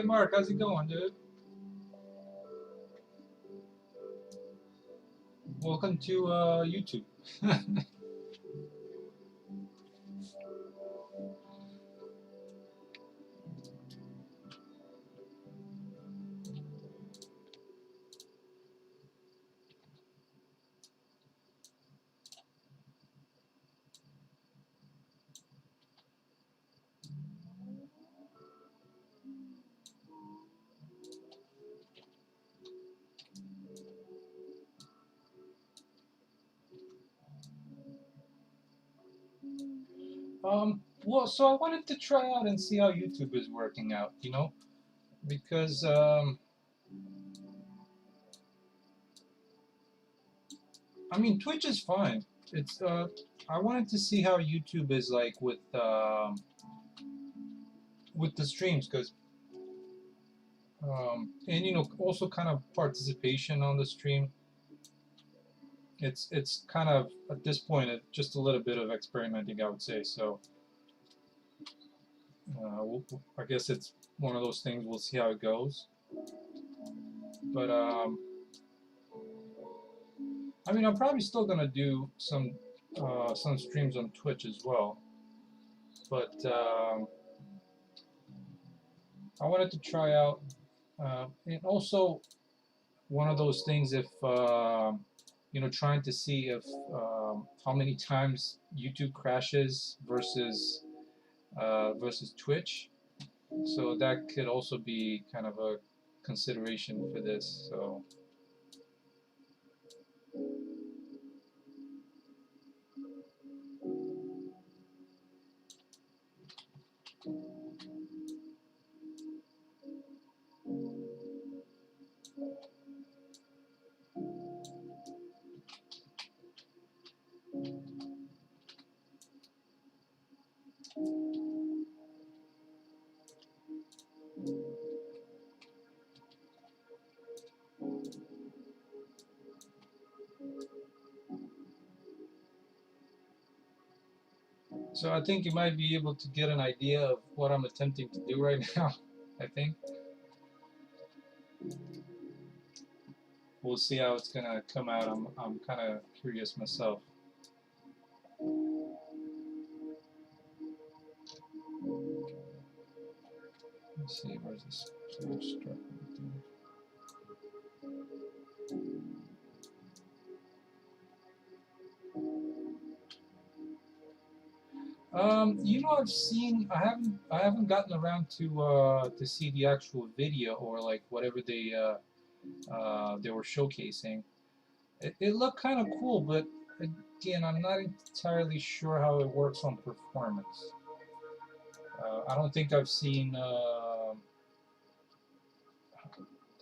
Mark, how's it going, dude? Welcome to YouTube. Well, so I wanted to try out and see how YouTube is working out, you know, because I mean, Twitch is fine. It's I wanted to see how YouTube is like with the streams, because and you know, also kind of participation on the stream. It's kind of at this point just a little bit of experimenting, I would say. So I guess it's one of those things. We'll see how it goes. But I mean, I'm probably still gonna do some streams on Twitch as well. But I wanted to try out, and also one of those things. If you know, trying to see if how many times YouTube crashes versus Twitch. So that could also be kind of a consideration for this. So. So I think you might be able to get an idea of what I'm attempting to do right now. I think we'll see how it's gonna come out. I'm kind of curious myself. Let's see, where's this start? You know, I haven't gotten around to see the actual video or like whatever they were showcasing. It looked kind of cool, but again, I'm not entirely sure how it works on performance. I don't think I've seen.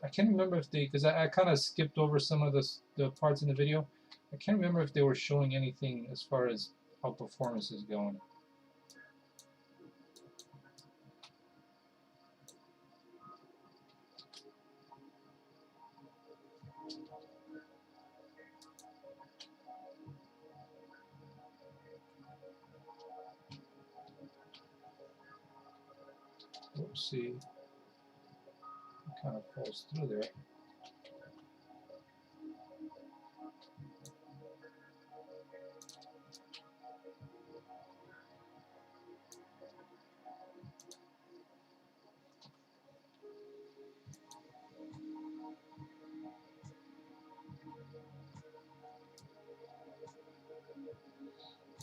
I can't remember if they, because I kind of skipped over some of the parts in the video. I can't remember if they were showing anything as far as how performance is going. Let's see. It kind of falls through there.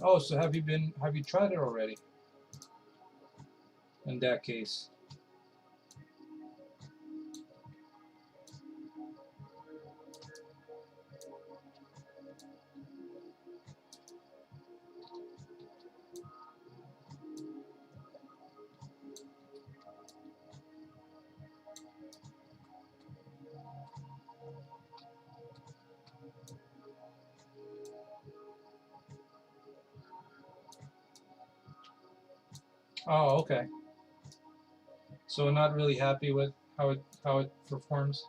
Oh, so have you tried it already? In that case. Oh, okay. So not really happy with how it performs.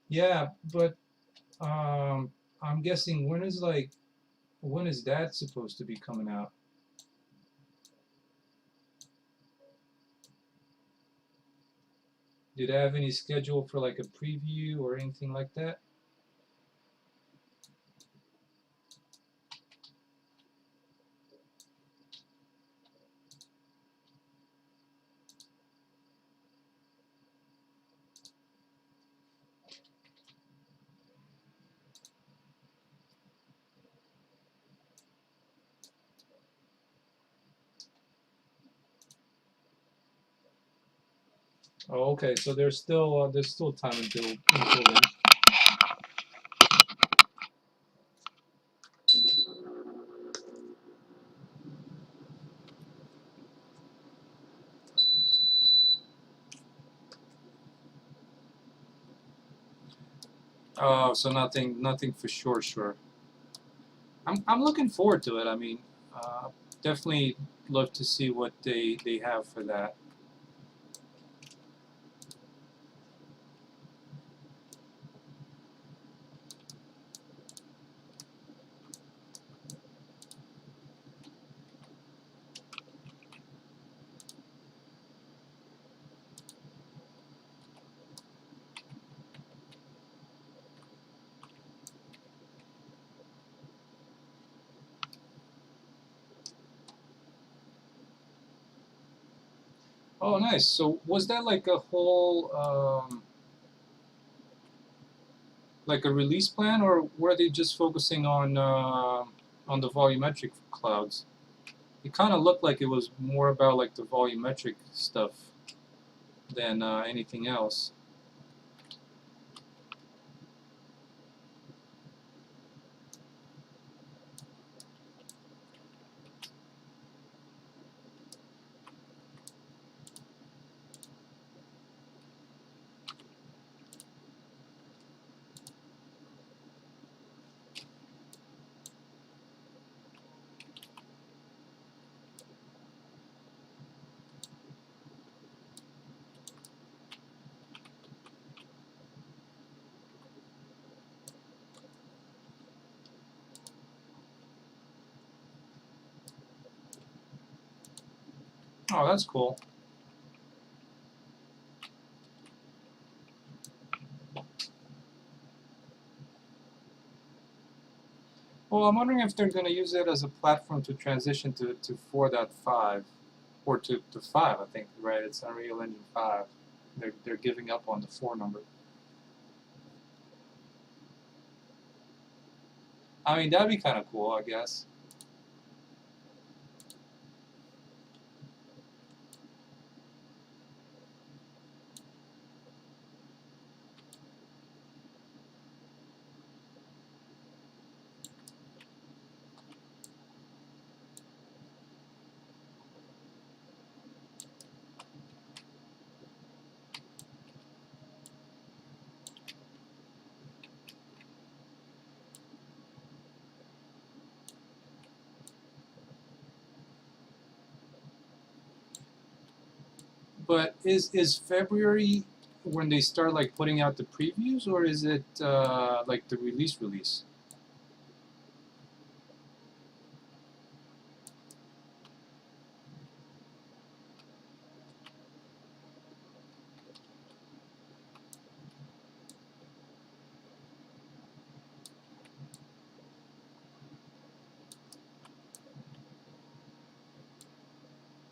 Yeah, but I'm guessing when is that supposed to be coming out? Did I have any schedule for like a preview or anything like that? Oh, okay. So there's still time until then. Oh, so nothing for sure, sure. I'm looking forward to it. I mean, definitely love to see what they have for that. Oh, nice. So was that like a whole like a release plan, or were they just focusing on the volumetric clouds? It kind of looked like it was more about like the volumetric stuff than anything else. Oh, that's cool. Well, I'm wondering if they're going to use it as a platform to transition to 4.5 or to 5, I think, right? It's Unreal Engine 5. They're giving up on the 4 number. I mean, that'd be kind of cool, I guess. But is February when they start like putting out the previews, or is it like the release?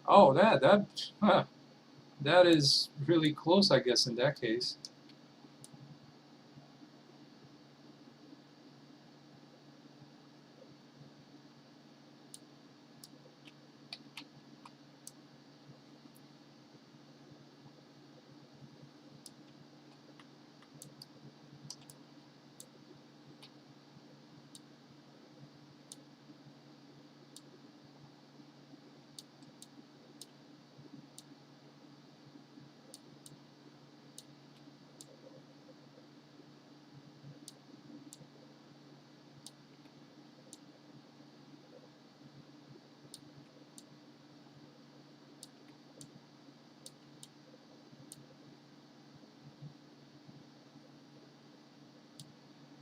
Oh, huh, that is really close, I guess, in that case.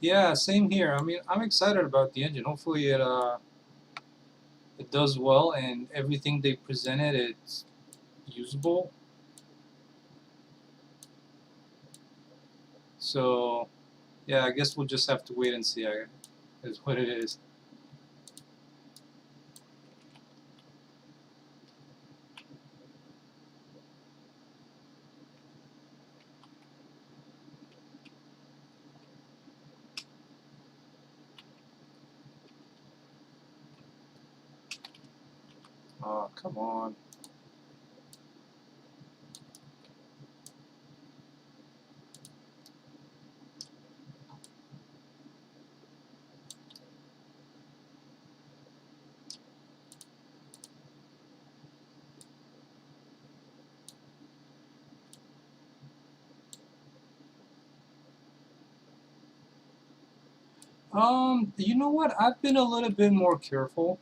Yeah, same here. I mean, I'm excited about the engine. Hopefully it does well and everything they presented it's usable. So yeah, I guess we'll just have to wait and see. Is what it is. Oh, come on. You know what? I've been a little bit more careful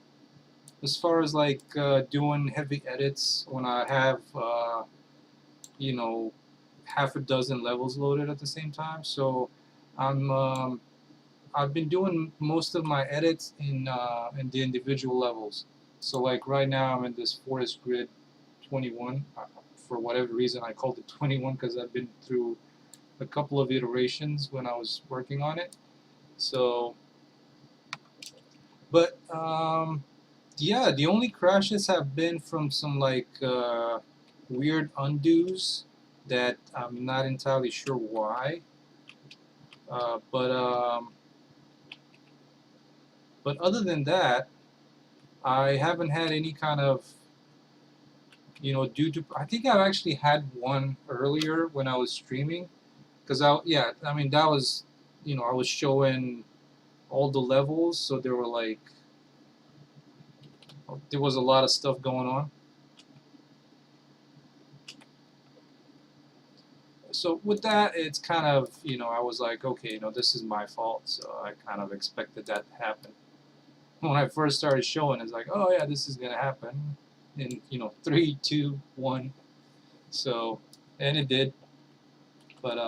as far as like doing heavy edits when I have you know half a dozen levels loaded at the same time. So I'm I've been doing most of my edits in the individual levels. So like right now I'm in this Forest Grid 21. For whatever reason I called it 21 because I've been through a couple of iterations when I was working on it. So, but yeah, the only crashes have been from some like weird undos that I'm not entirely sure why. Uh, but um, but other than that, I haven't had any kind of due to I think I've actually had one earlier when I was streaming because I mean that was I was showing all the levels so there was a lot of stuff going on. So with that, it's kind of, I was like, okay, this is my fault. So I kind of expected that to happen. When I first started showing, it's like, oh yeah, this is gonna happen in, 3, 2, 1. So, and it did. But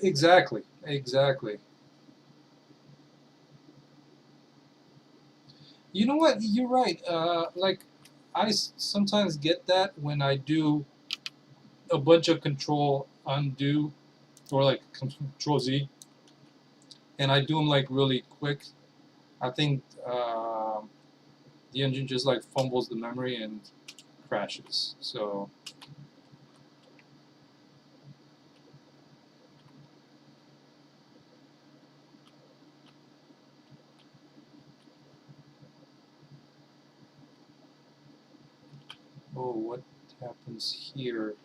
exactly, exactly. You know what? You're right. Like, sometimes get that when I do a bunch of control undo or like control Z, and I do them like really quick. I think the engine just like fumbles the memory and crashes. So oh, what happens here?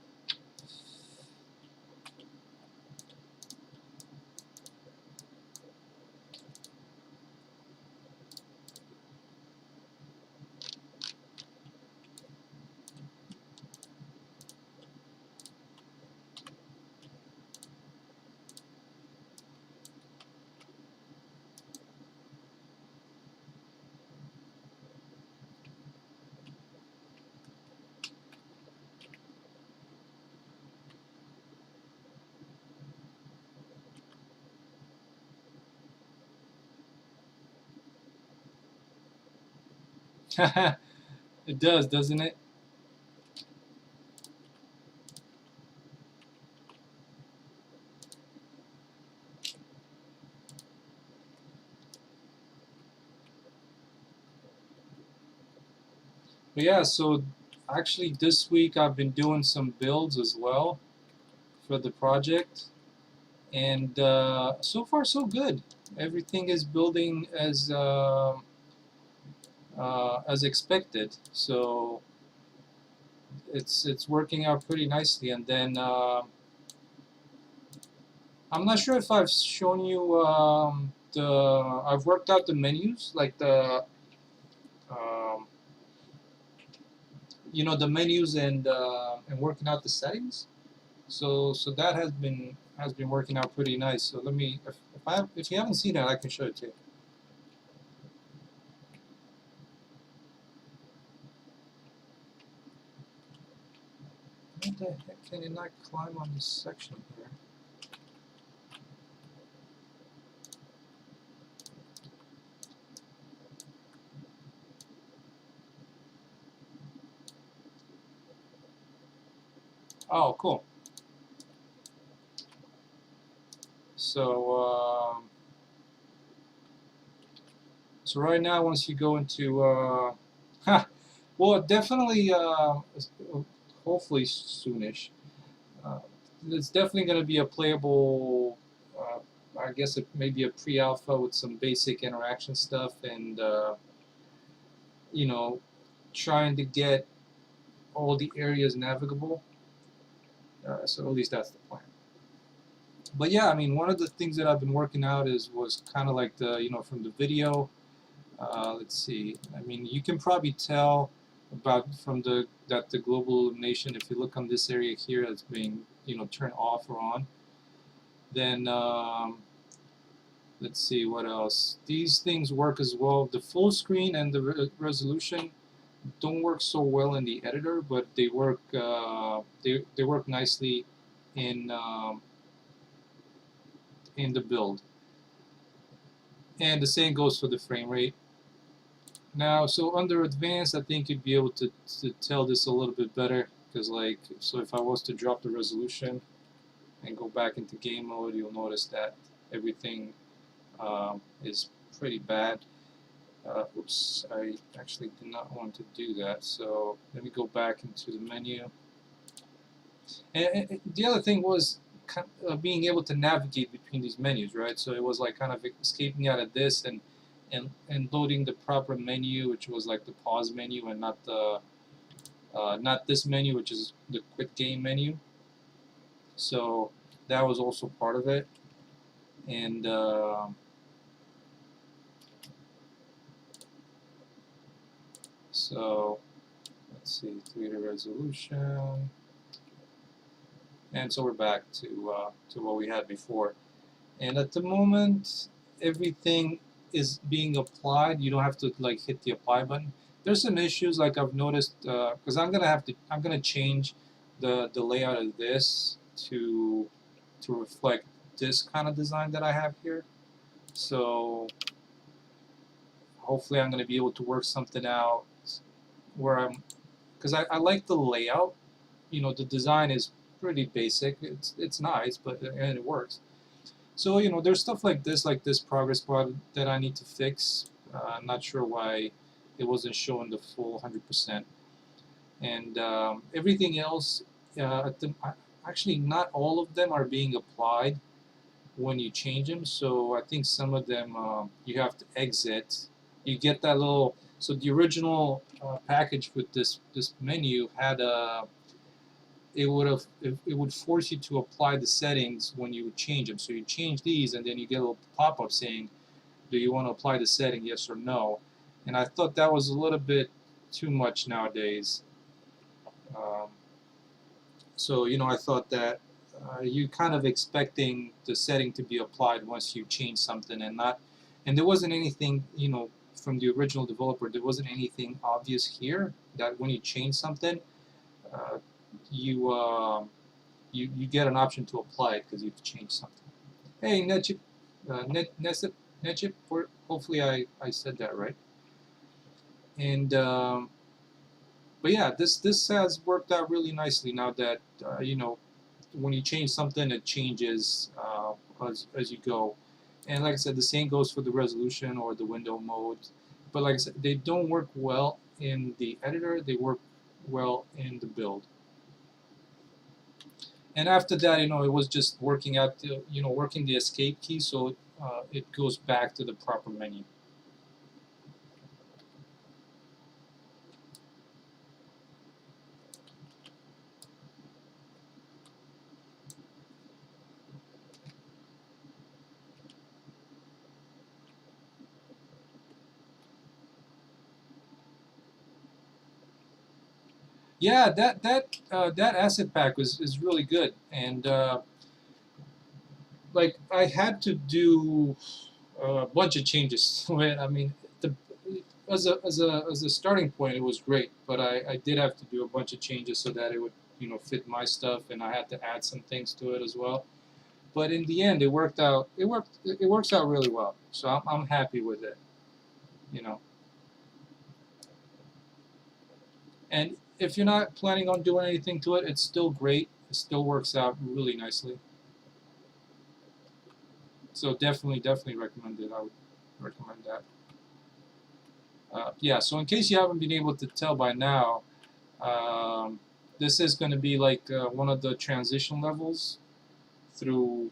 It does, doesn't it? But yeah, so actually this week I've been doing some builds as well for the project, and so far so good. Everything is building as expected, so it's working out pretty nicely. And then I'm not sure if I've shown you I've worked out the menus, like um, the menus and working out the settings. So that has been working out pretty nice. So let me if you haven't seen that, I can show it to you. How the heck can it not climb on this section here? Oh, cool. So, so right now, once you go into, well, definitely, hopefully soonish. Uh, it's definitely going to be a playable. I guess it may be a pre-alpha with some basic interaction stuff, and you know, trying to get all the areas navigable. So at least that's the plan. But yeah, I mean, one of the things that I've been working out was kind of like the from the video. Let's see. I mean, you can probably tell about from the global illumination if you look on this area here that's being turned off or on. Then let's see what else. These things work as well. The full screen and the resolution don't work so well in the editor, but they work they work nicely in the build. And the same goes for the frame rate. Now, so under advanced, I think you'd be able to tell this a little bit better, because like, so if I was to drop the resolution and go back into game mode, you'll notice that everything is pretty bad. Oops, I actually did not want to do that, so let me go back into the menu. And the other thing was being able to navigate between these menus, right? So it was like kind of escaping out of this and loading the proper menu, which was like the pause menu, and not this menu, which is the quit game menu. So that was also part of it. And so let's see, 3D resolution. And so we're back to what we had before. And at the moment, everything is being applied. You don't have to like hit the apply button. There's some issues like I've noticed because I'm gonna change the layout of this to reflect this kind of design that I have here. So hopefully I'm gonna be able to work something out where because I like the layout. The design is pretty basic. It's nice, but and it works. So there's stuff like this progress bar that I need to fix. I'm not sure why it wasn't showing the full 100%. And everything else, actually not all of them are being applied when you change them. So I think some of them you have to exit. You get that little. So the original package with this menu had a. It would force you to apply the settings when you would change them. So you change these, and then you get a little pop-up saying, "Do you want to apply the setting, yes or no?" And I thought that was a little bit too much nowadays. Um, so I thought that you kind of expecting the setting to be applied once you change something, and there wasn't anything from the original developer. There wasn't anything obvious here that when you change something. Uh, you, you get an option to apply it because you've changed something. Hey, Netchip, Netchip, hopefully I said that right. And but yeah, this has worked out really nicely now that when you change something, it changes as you go. And like I said, the same goes for the resolution or the window mode. But like I said, they don't work well in the editor. They work well in the build. And after that, it was just working out, working the escape key so it goes back to the proper menu. Yeah, that asset pack is really good, and like I had to do a bunch of changes to it. I mean, as a starting point, it was great, but I did have to do a bunch of changes so that it would fit my stuff, and I had to add some things to it as well. But in the end, it worked out. It works out really well. So I'm happy with it. You know. And if you're not planning on doing anything to it, it's still great. It still works out really nicely. So definitely recommend it. I would recommend that. Yeah, so in case you haven't been able to tell by now, this is going to be like one of the transition levels through,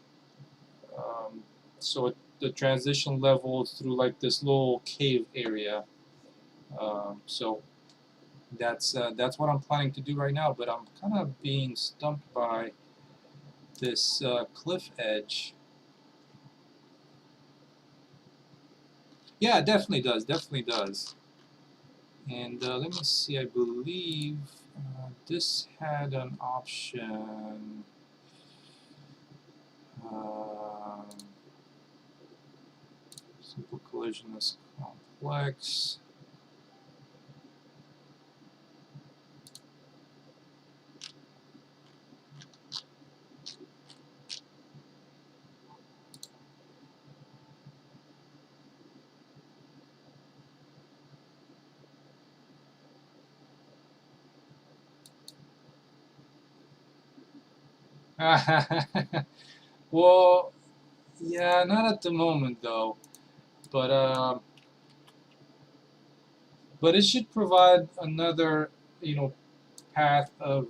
so the transition level through like this little cave area. So that's what I'm planning to do right now, but I'm kind of being stumped by this cliff edge. Yeah, it definitely does. And let me see, I believe this had an option. Um, simple collisionless complex. Well, yeah, not at the moment though, but but it should provide another, path of,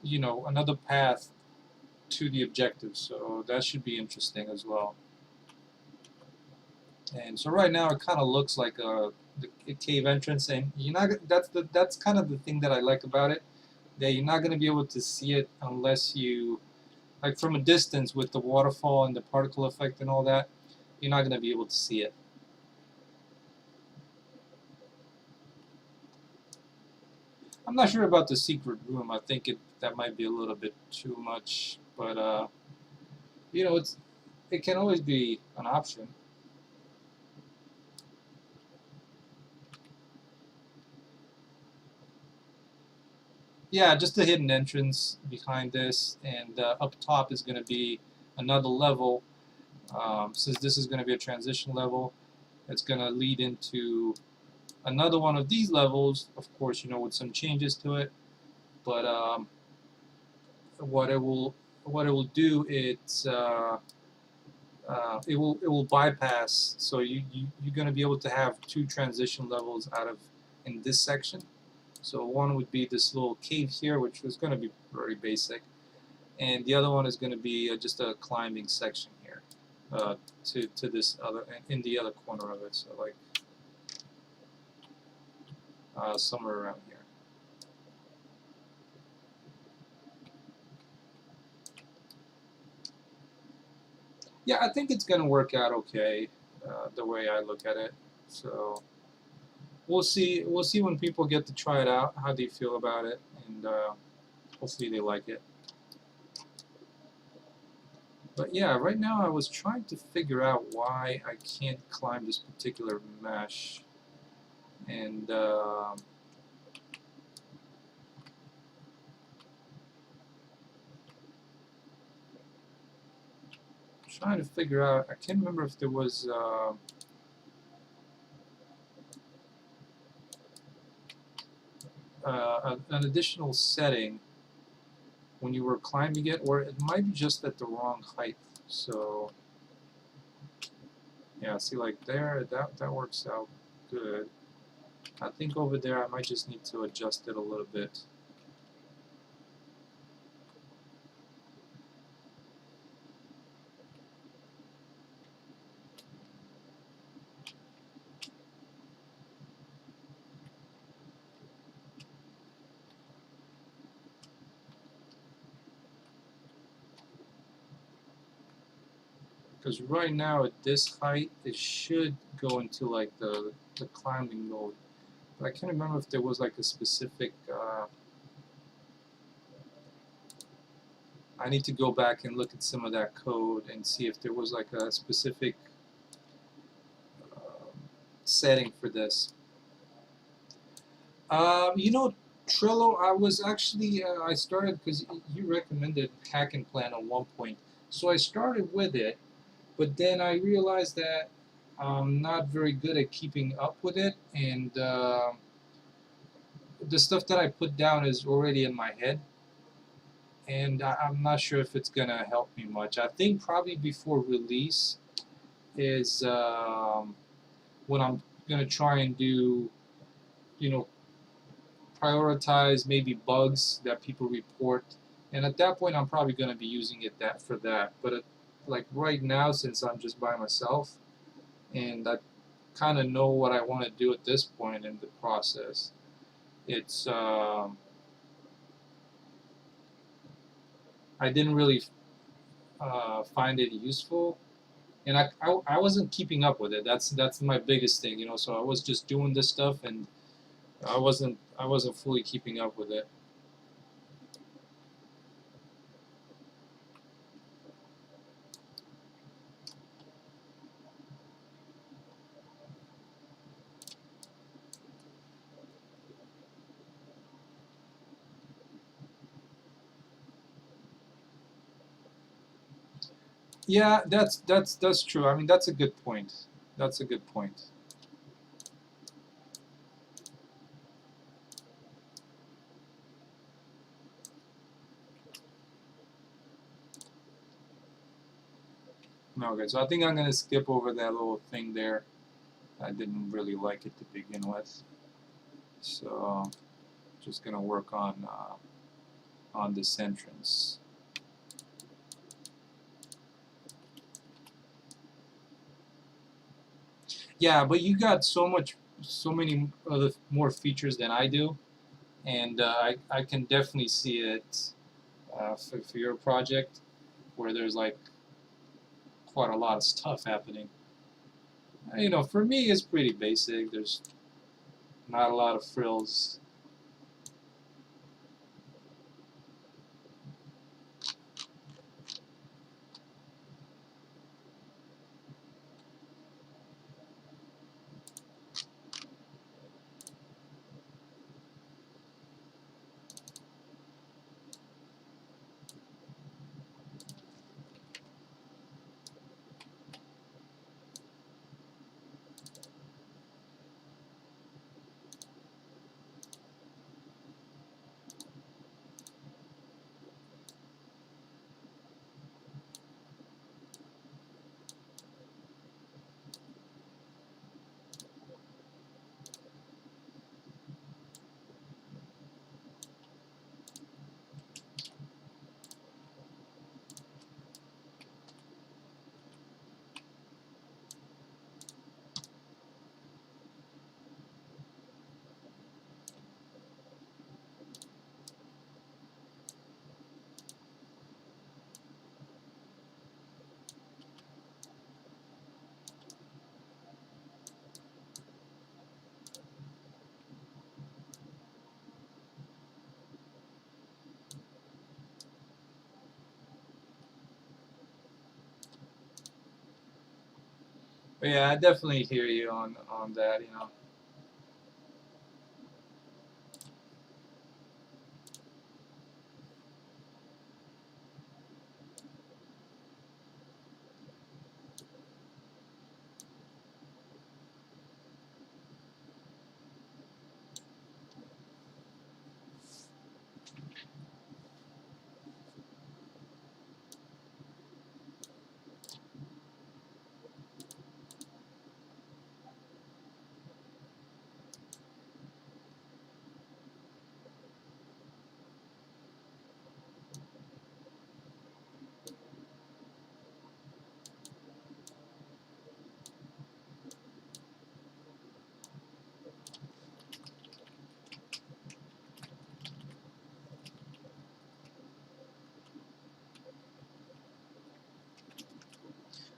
another path to the objective. So that should be interesting as well. And so right now it kind of looks like a cave entrance, and you're not. That's kind of the thing that I like about it. That you're not going to be able to see it unless you, like from a distance with the waterfall and the particle effect and all that, you're not going to be able to see it. I'm not sure about the secret room. I think that might be a little bit too much, but it can always be an option. Yeah, just a hidden entrance behind this, and up top is going to be another level. Since this is going to be a transition level, it's going to lead into another one of these levels, of course, with some changes to it. But what it will do, it will bypass. So you're going to be able to have two transition levels out of in this section. So one would be this little cave here, which is going to be very basic, and the other one is going to be just a climbing section here to this other in the other corner of it. So like somewhere around here. Yeah, I think it's going to work out okay, the way I look at it. So we'll see. We'll see when people get to try it out, how they feel about it, and hopefully they like it. But yeah, right now I was trying to figure out why I can't climb this particular mesh, and trying to figure out. I can't remember if there was. An additional setting when you were climbing it, or it might be just at the wrong height. So yeah, see, like there, that works out good. I think over there I might just need to adjust it a little bit. Because right now at this height, it should go into like the climbing mode. But I can't remember if there was like a specific. I need to go back and look at some of that code and see if there was like a specific setting for this. You know, Trello, I was actually, I started because you recommended Hack and Plan at one point. So I started with it, but then I realized that I'm not very good at keeping up with it, and the stuff that I put down is already in my head, and I'm not sure if it's gonna help me much. I think probably before release is when I'm gonna try and do, you know, prioritize maybe bugs that people report, and at that point I'm probably gonna be using it that for that. But like right now, since I'm just by myself, and I kind of know what I want to do at this point in the process, it's I didn't really find it useful, and I wasn't keeping up with it. That's my biggest thing, you know. So I was just doing this stuff, and I wasn't fully keeping up with it. Yeah, that's true. I mean, that's a good point. That's a good point. Okay, so I think I'm gonna skip over that little thing there. I didn't really like it to begin with, so just gonna work on this entrance. Yeah, but you got so many other more features than I do, and I can definitely see it for your project where there's like quite a lot of stuff happening. You know, for me it's pretty basic. There's not a lot of frills. But yeah, I definitely hear you on that. You know.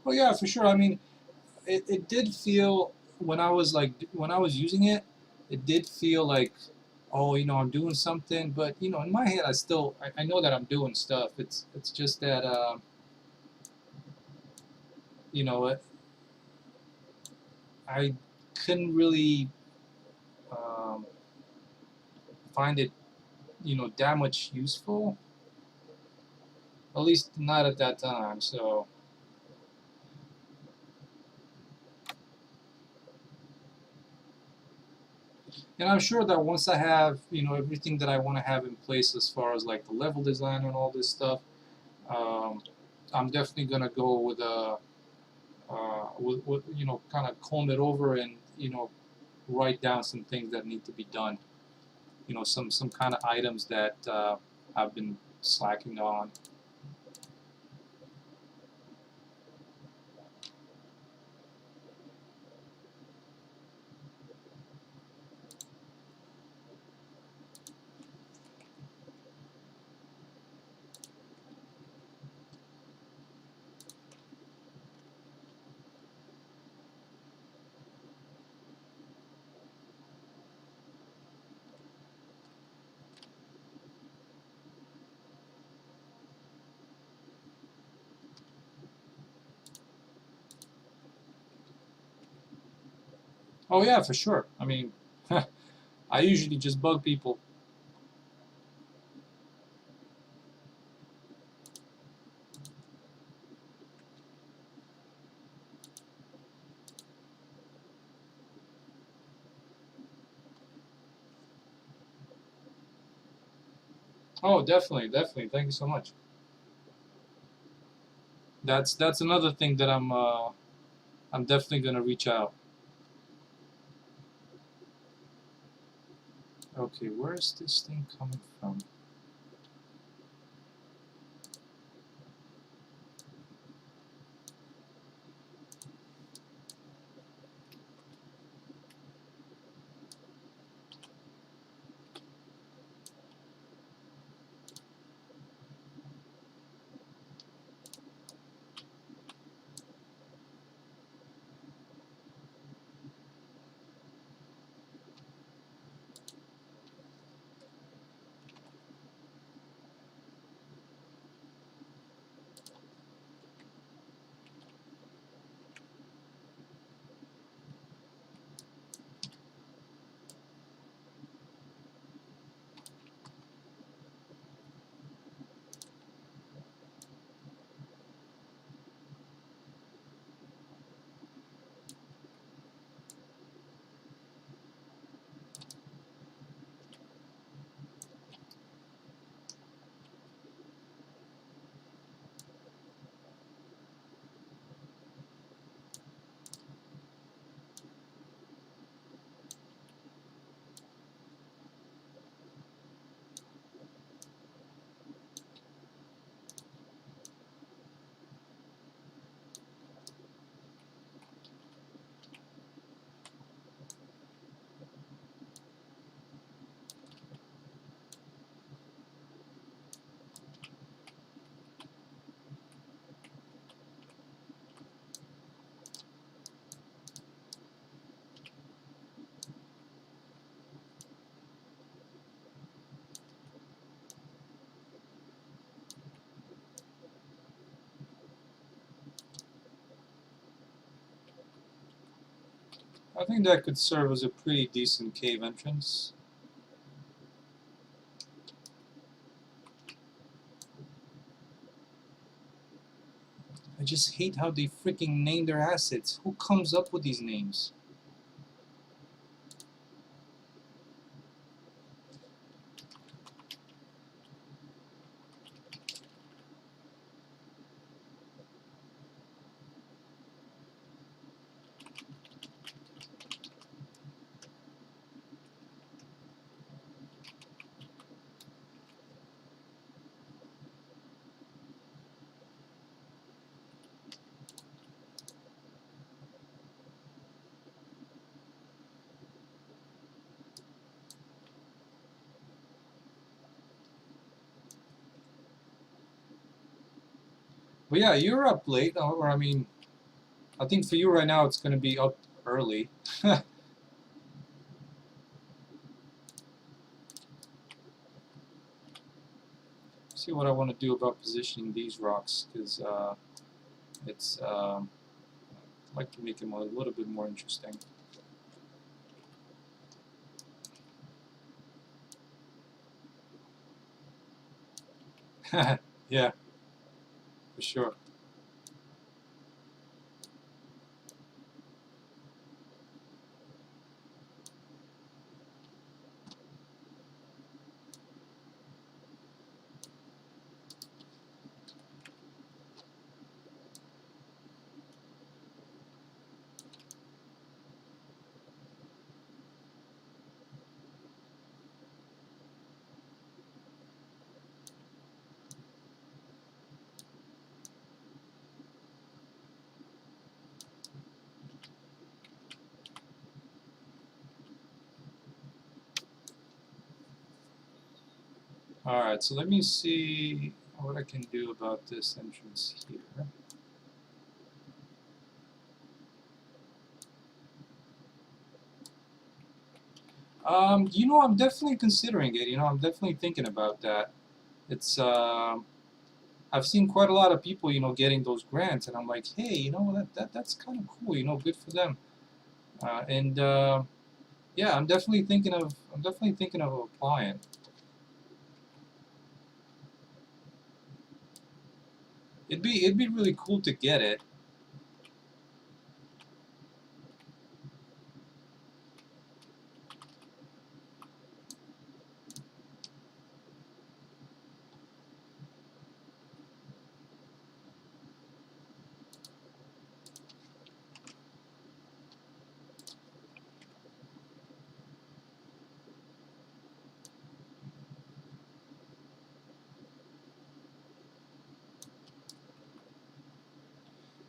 Well, yeah, for sure. I mean, it did feel when I was using it, it did feel like, oh, you know, I'm doing something, but you know, in my head, I know that I'm doing stuff. It's just that you know, I couldn't really um, find it, you know, that much useful. At least not at that time. So, and I'm sure that once I have, you know, everything that I want to have in place as far as like the level design and all this stuff, um, I'm definitely gonna go with a, with you know, kind of comb it over and, you know, write down some things that need to be done. You know, some kind of items that I've been slacking on. Oh yeah, for sure. I mean, I usually just bug people. Oh, definitely, definitely. Thank you so much. That's another thing that I'm definitely gonna reach out. Okay, where's this thing coming from? I think that could serve as a pretty decent cave entrance. I just hate how they freaking name their assets. Who comes up with these names? But yeah, you're up late, or I mean, I think for you right now it's going to be up early. See what I want to do about positioning these rocks, because it's I'd like to make them a little bit more interesting. Yeah, for sure. All right, so let me see what I can do about this entrance here. I'm definitely considering it. I'm definitely thinking about that. It's I've seen quite a lot of people, getting those grants, and I'm like, hey, that's kind of cool. Good for them. And yeah, I'm definitely thinking of applying. It'd be really cool to get it.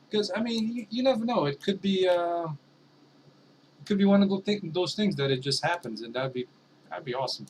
Because I mean, you never know. It could be one of those things that it just happens, and that'd be awesome.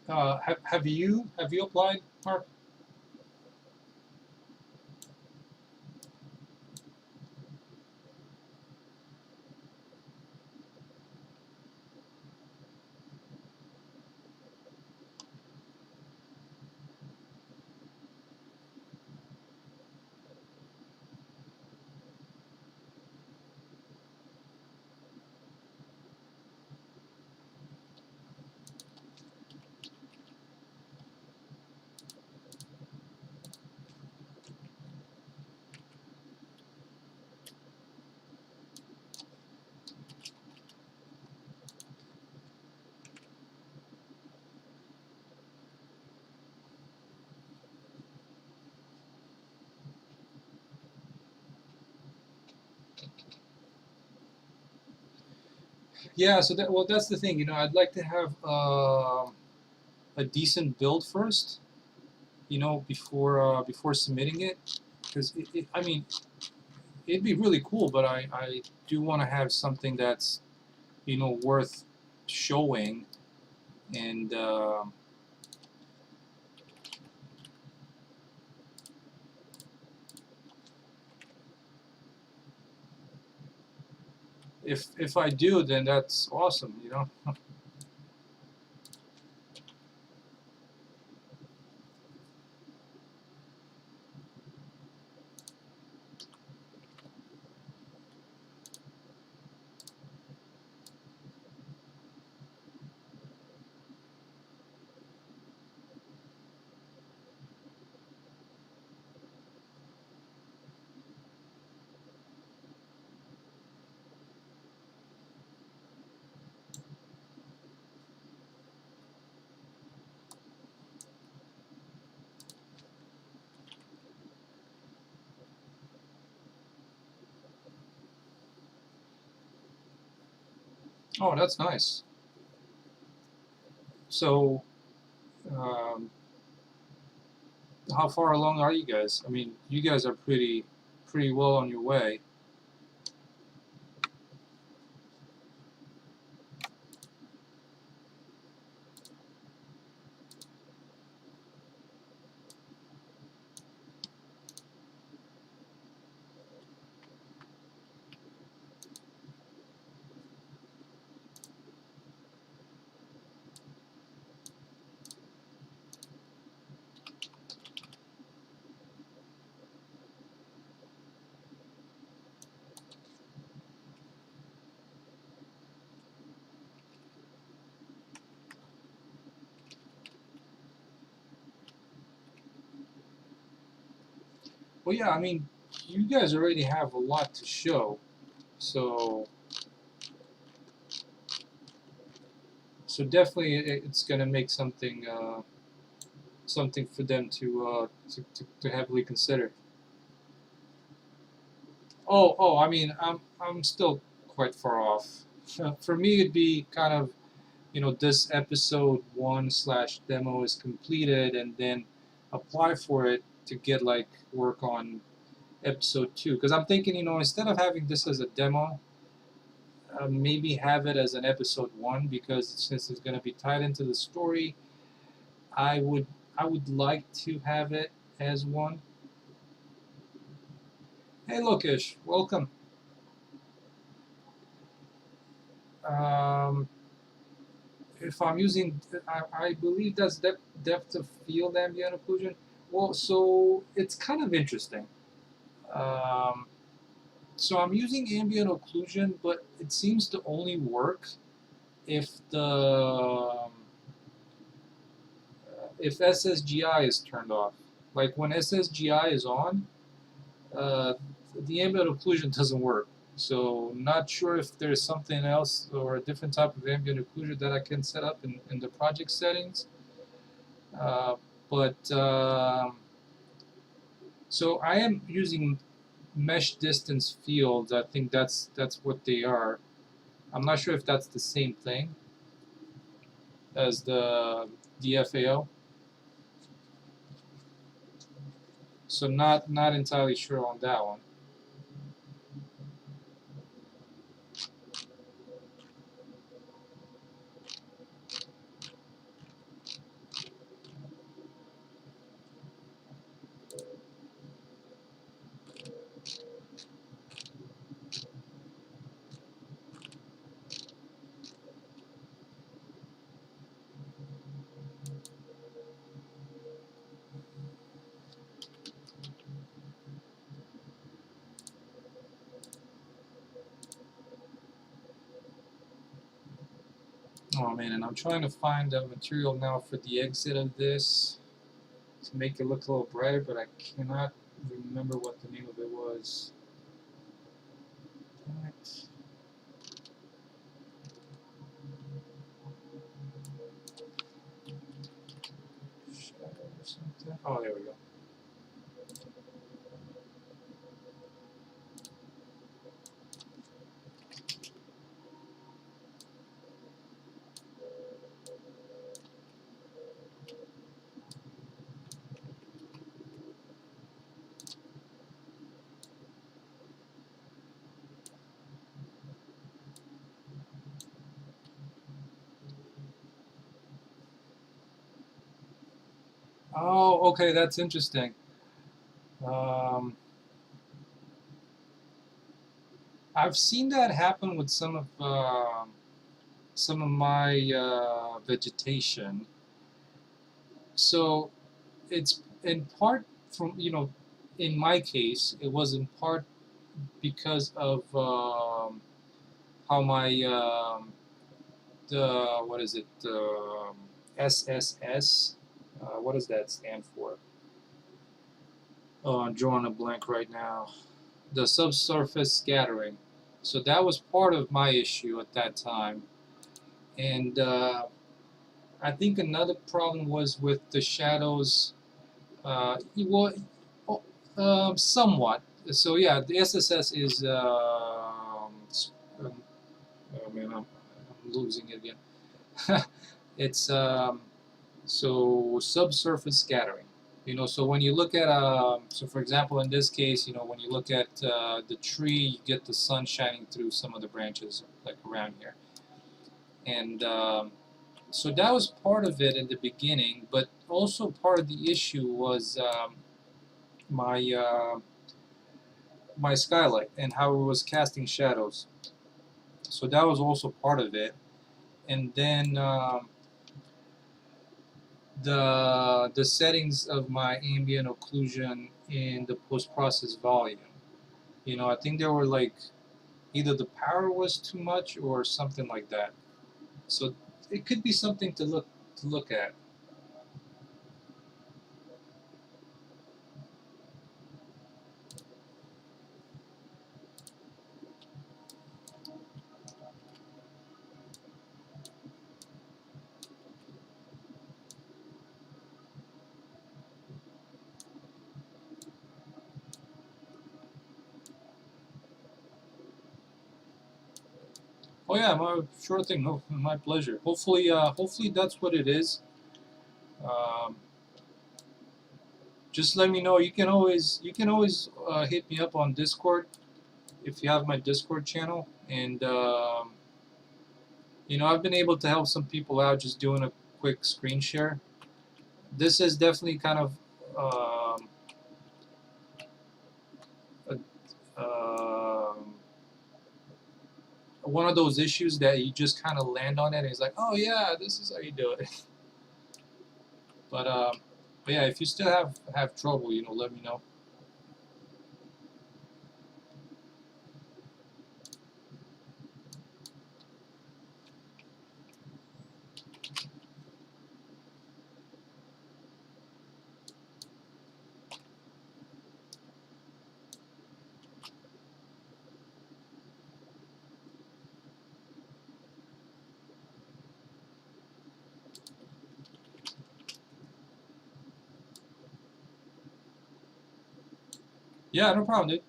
Have you applied, Mark? Yeah. That's the thing. I'd like to have a decent build first. Before submitting it, because I mean, it'd be really cool, but I do want to have something that's worth showing, and if I do, then that's awesome. Oh, that's nice. So, um, how far along are you guys? I mean, you guys are pretty well on your way. Well, yeah, I mean, you guys already have a lot to show, so definitely it's gonna make something something for them to heavily consider. Oh, I mean, I'm still quite far off. For me, it'd be kind of, this episode one slash demo is completed, and then apply for it to get like work on episode two. Because I'm thinking, instead of having this as a demo, maybe have it as an episode one, because since it's going to be tied into the story, I would I would like to have it as one. Hey, Lokesh, welcome. Um, if I'm using, I believe that's depth of field ambient occlusion. Well, so it's kind of interesting. Um, so I'm using ambient occlusion, but it seems to only work if if SSGI is turned off. Like when SSGI is on, uh, the ambient occlusion doesn't work. So not sure if there's something else or a different type of ambient occlusion that I can set up in the project settings. Uh, but so I am using mesh distance fields. I think that's what they are. I'm not sure if that's the same thing as the DFAO. So not entirely sure on that one. Oh man, and I'm trying to find a material now for the exit of this to make it look a little brighter, but I cannot remember what the name of it was. Damn it. Shadow or something. Oh, there we go. Oh, okay, that's interesting. Um, I've seen that happen with some of my vegetation. So it's in part from, in my case, it was in part because of how my the what is it SSS, what does that stand for? Oh, I'm drawing a blank right now. The subsurface scattering. So that was part of my issue at that time, and I think another problem was with the shadows. Well, somewhat. So yeah, the SSS is. Oh man, I'm losing it again. It's so subsurface scattering. So when you look at so for example, in this case, when you look at the tree, you get the sun shining through some of the branches, like around here, and so that was part of it in the beginning. But also part of the issue was my my skylight and how it was casting shadows. So that was also part of it, and then the settings of my ambient occlusion in the post-process volume. I think there were like either the power was too much or something like that. So it could be something to look at. Oh yeah, sure thing. No, my pleasure. Hopefully, hopefully that's what it is. Um, just let me know. You can always hit me up on Discord if you have my Discord channel, and you know, I've been able to help some people out just doing a quick screen share. This is definitely kind of um, um, one of those issues that you just kind of land on it and it's like, oh yeah, this is how you do it. But, but yeah, if you still have trouble, you know, let me know. Yeah, no problem, dude.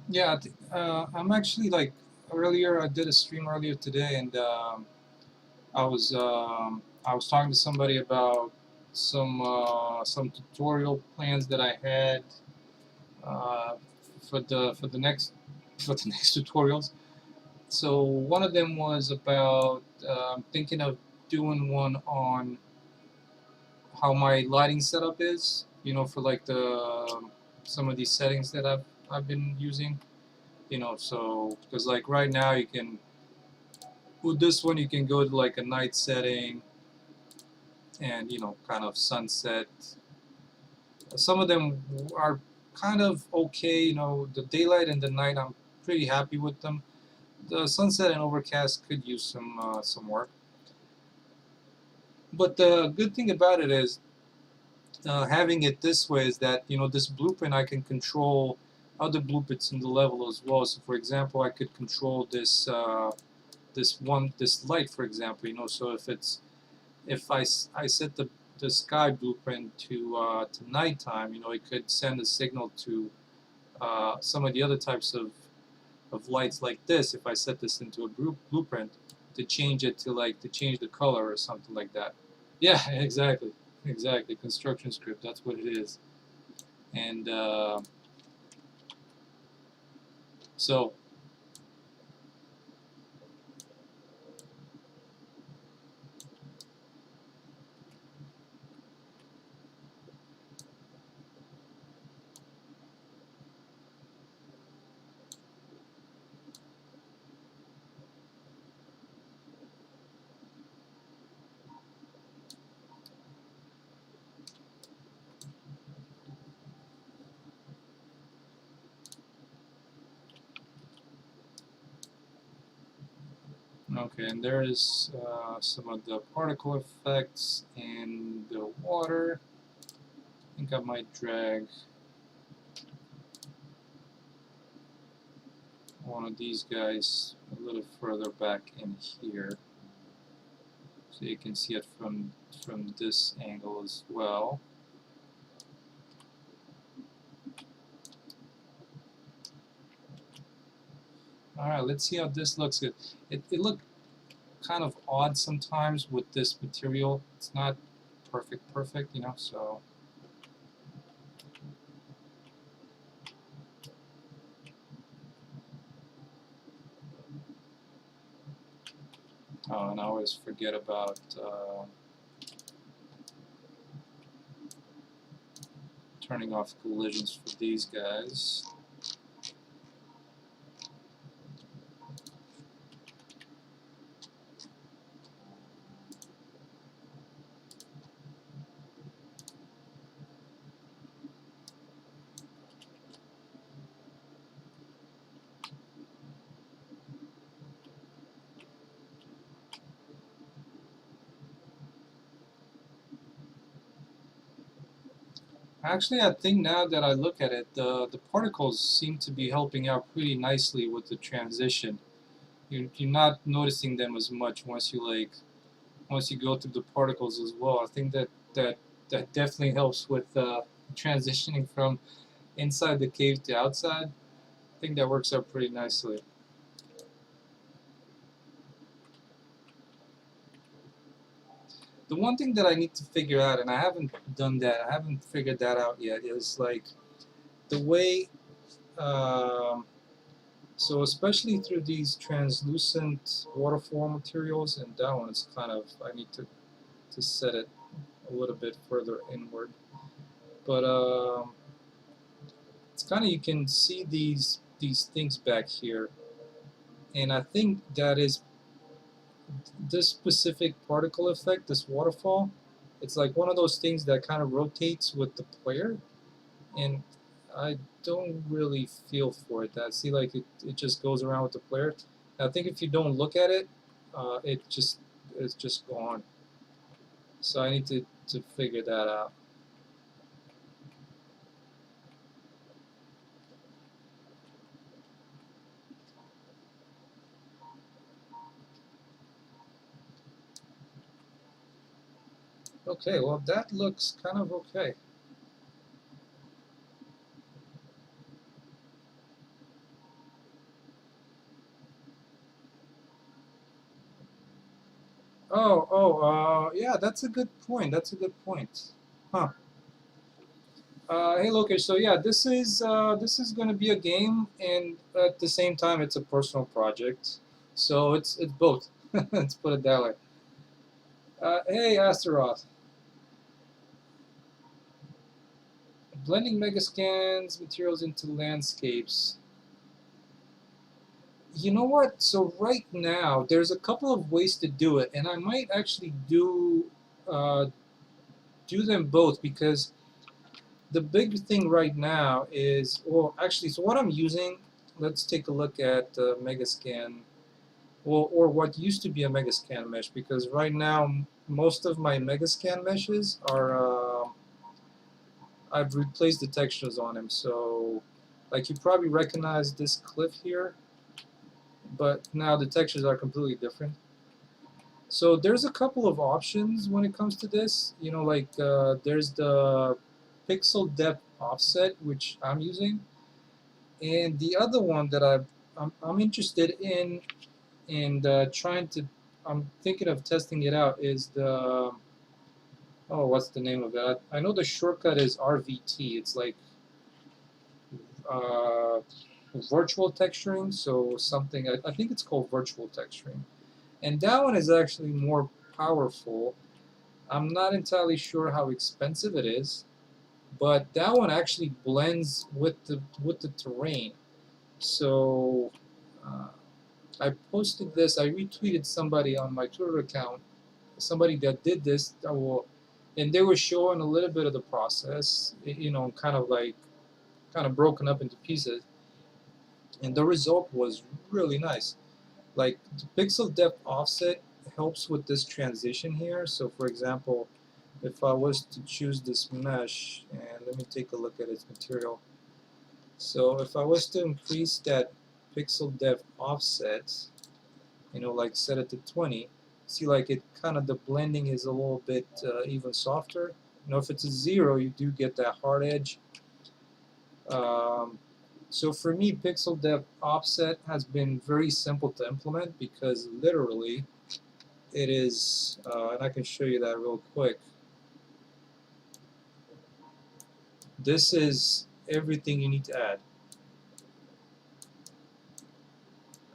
Yeah, I'm actually like earlier. I did a stream earlier today, and I was talking to somebody about some tutorial plans that I had uh, for the next for the next tutorials. So one of them was about I'm thinking of doing one on how my lighting setup is. You know, for like the some of these settings that I've been using. You know, so because like right now you can with this one you can go to like a night setting and you know kind of sunset. Some of them are kind of okay. You know, the daylight and the night I'm pretty happy with them. The sunset and overcast could use some work. But the good thing about it is having it this way is that you know this blueprint I can control other blueprints in the level as well. So for example, I could control this light, for example. You know, so if I set the sky blueprint to nighttime, you know, it could send a signal to some of the other types of lights like this. If I set this into a blueprint to change it to change the color or something like that. Yeah, exactly, exactly. Construction script. That's what it is. And so okay, and there is some of the particle effects in the water. I think I might drag one of these guys a little further back in here. So you can see it from this angle as well. Alright, let's see how this looks. It looked kind of odd sometimes with this material. It's not perfect, you know, so. Oh, and I always forget about turning off collisions for these guys. Actually, I think now that I look at it, the particles seem to be helping out pretty nicely with the transition. You're not noticing them as much once you go through the particles as well. I think that definitely helps with transitioning from inside the cave to outside. I think that works out pretty nicely. The one thing that I need to figure out, and I haven't done that, I haven't figured that out yet, is like the way, so especially through these translucent waterfall materials, and that one is kind of, I need to set it a little bit further inward. But it's kind of, you can see these things back here, and I think that is this specific particle effect, this waterfall. It's like one of those things that kind of rotates with the player, and I don't really feel for it. I see like it just goes around with the player. I think if you don't look at it, it's just gone. So I need to figure that out. Okay, well that looks kind of okay. Yeah, that's a good point. That's a good point. Huh. Hey, Lokesh. So yeah, this is going to be a game, and at the same time, it's a personal project. So it's both. Let's put it that way. Hey, Astaroth. Blending megascans materials into landscapes. You know what? So right now, there's a couple of ways to do it, and I might actually uh, do them both, because the big thing right now is, well, actually, so what I'm using, let's take a look at Megascan, well, or what used to be a Megascan mesh, because right now most of my Megascan meshes are, I've replaced the textures on them. So, like, you probably recognize this cliff here, but now the textures are completely different. So there's a couple of options when it comes to this. You know, like there's the pixel depth offset, which I'm using, and the other one that I'm interested in and trying to, I'm thinking of testing it out, is the, oh, what's the name of that? I know the shortcut is RVT. It's like uh, virtual texturing, so something, I think it's called virtual texturing. And that one is actually more powerful. I'm not entirely sure how expensive it is, but that one actually blends with the terrain. So I posted this. I retweeted somebody on my Twitter account, somebody that did this. And they were showing a little bit of the process. You know, kind of broken up into pieces, and the result was really nice. Like the pixel depth offset helps with this transition here. So for example, if I was to choose this mesh, and let me take a look at its material. So if I was to increase that pixel depth offset, you know, like set it to 20, see like it kind of, the blending is a little bit even softer. You know, if it's a 0, you do get that hard edge. So for me, pixel depth offset has been very simple to implement because literally it is, and I can show you that real quick. This is everything you need to add.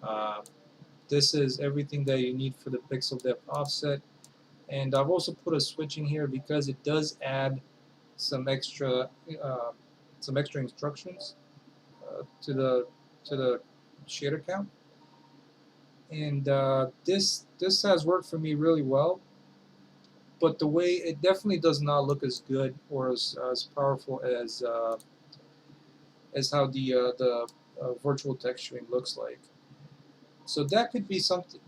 Uh, this is everything that you need for the pixel depth offset. And I've also put a switch in here because it does add some extra uh, instructions to the shader count. And this has worked for me really well. But the way it definitely does not look as good or as powerful as how the virtual texturing looks like. So that could be something.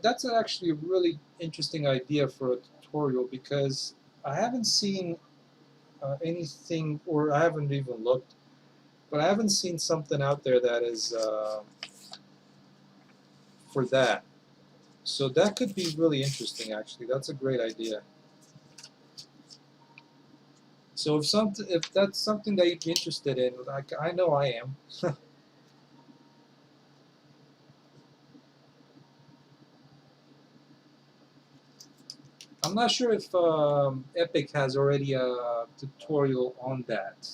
That's actually a really interesting idea for a tutorial because I haven't seen anything, or I haven't even looked, but I haven't seen something out there that is for that. So that could be really interesting. Actually, that's a great idea. So if that's something that you'd be interested in, like I know I am. I'm not sure if Epic has already a tutorial on that,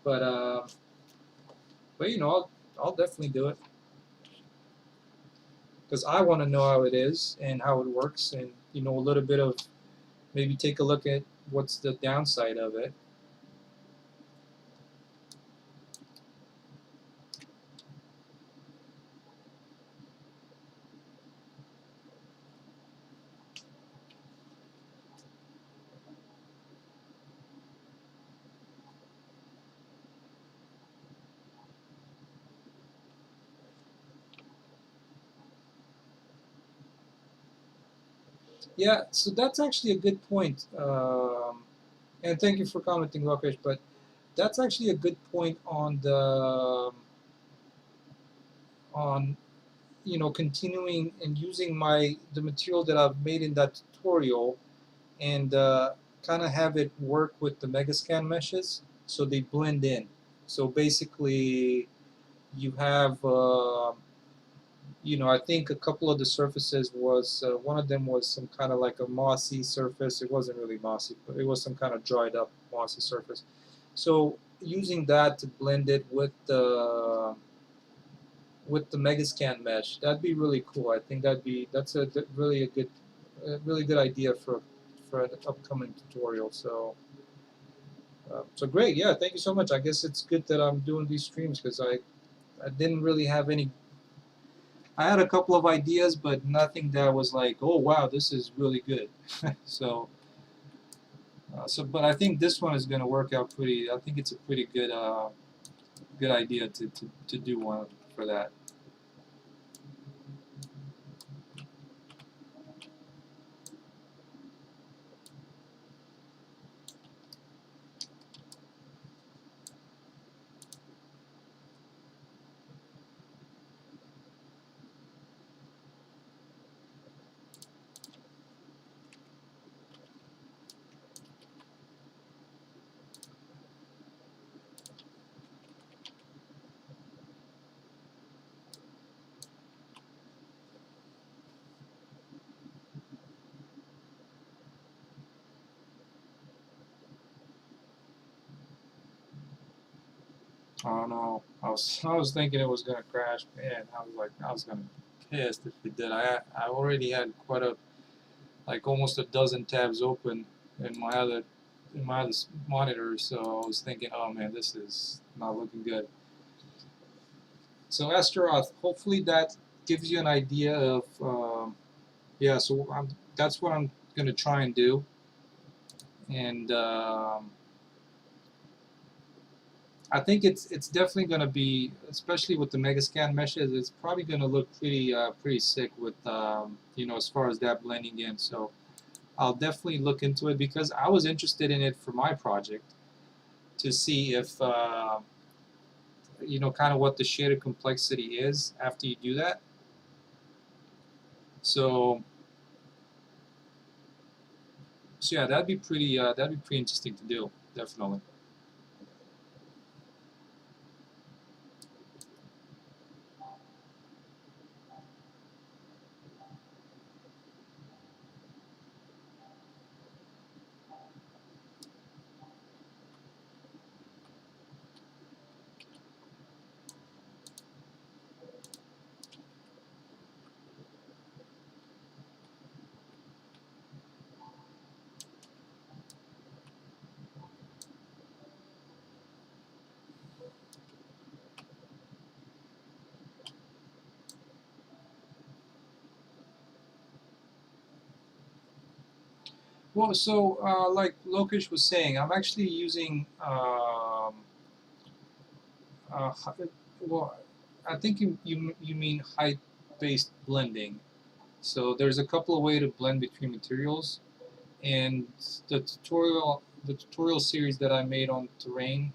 but you know, I'll definitely do it because I want to know how it is and how it works, and you know, a little bit of maybe take a look at what's the downside of it. Yeah, so that's actually a good point, and thank you for commenting, Lokesh. But that's actually a good point on on you know, continuing and using the material that I've made in that tutorial and kind of have it work with the Megascan meshes so they blend in. So basically, you have, you know, I think a couple of the surfaces was, one of them was some kind of like a mossy surface. It wasn't really mossy, but it was some kind of dried up mossy surface. So using that to blend it with the Megascan mesh, that'd be really cool. I think that's a really a good, really good idea for an upcoming tutorial. So so great, yeah. Thank you so much. I guess it's good that I'm doing these streams because I didn't really have any. I had a couple of ideas, but nothing that was like, oh wow, this is really good. So but I think this one is going to work out pretty. I think it's a pretty good idea to do one for that. I don't know. I was thinking it was gonna crash, man. I was gonna be pissed if it did. I already had quite a like almost a dozen tabs open in my other monitor, so I was thinking, oh man, this is not looking good. So Astaroth, hopefully that gives you an idea of yeah. So that's what I'm gonna try and do, and I think it's definitely going to be, especially with the Megascan meshes, it's probably going to look pretty sick with you know, as far as that blending in. So I'll definitely look into it because I was interested in it for my project to see if you know, kind of what the shader complexity is after you do that. So So yeah, that'd be pretty interesting to do, definitely. Well, so like Lokesh was saying, I'm actually using uh, well, I think you mean height-based blending. So there's a couple of ways to blend between materials, and the tutorial series that I made on terrain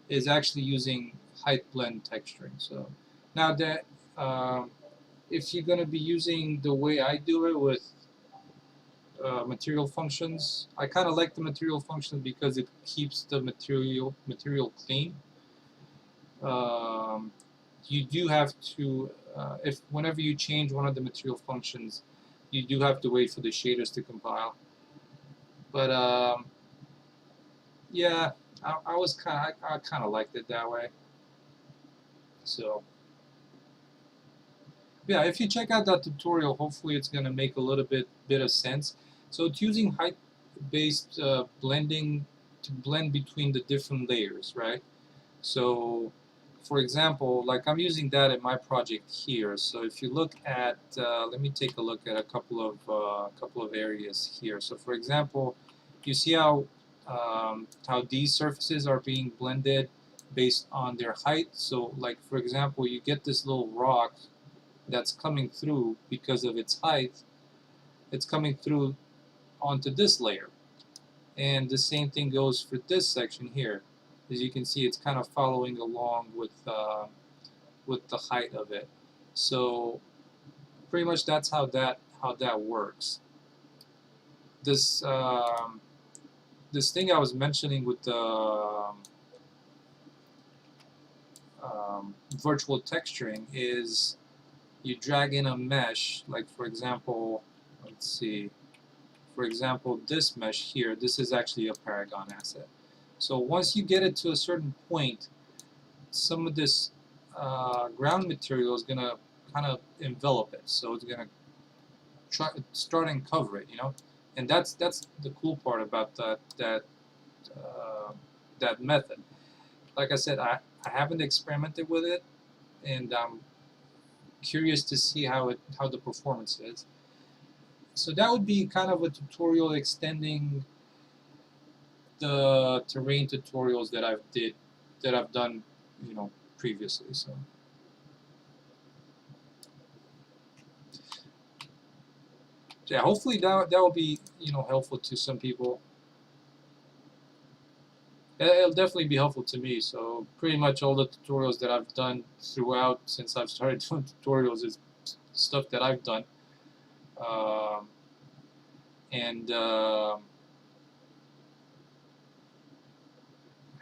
is actually using height blend texturing. So now that if you're going to be using the way I do it with material functions, I kind of like the material functions because it keeps the material clean. Um, you do have to if whenever you change one of the material functions, you do have to wait for the shaders to compile. But yeah, I was I kind of liked it that way. So yeah, if you check out that tutorial, hopefully it's gonna make a little bit of sense. So it's using height-based blending to blend between the different layers, right? So, for example, like I'm using that in my project here. So if you look at, let me take a look at a couple of areas here. So for example, you see how these surfaces are being blended based on their height. So like for example, you get this little rock that's coming through because of its height. It's coming through onto this layer. And the same thing goes for this section here. As you can see, it's kind of following along with the height of it. So pretty much that's how that works. This this thing I was mentioning with the virtual texturing is you drag in a mesh, like for example, let's see, for example, this mesh here, this is actually a Paragon asset. So once you get it to a certain point, some of this ground material is going to kind of envelop it. So it's going to start and cover it, you know? And that's the cool part about uh, that method. Like I said, I haven't experimented with it, and I'm curious to see how the performance is. So that would be kind of a tutorial extending the terrain tutorials that I've done, you know, previously. So yeah, hopefully that will be, you know, helpful to some people. It'll definitely be helpful to me. So pretty much all the tutorials that I've done throughout since I've started doing tutorials is stuff that I've done, um, and I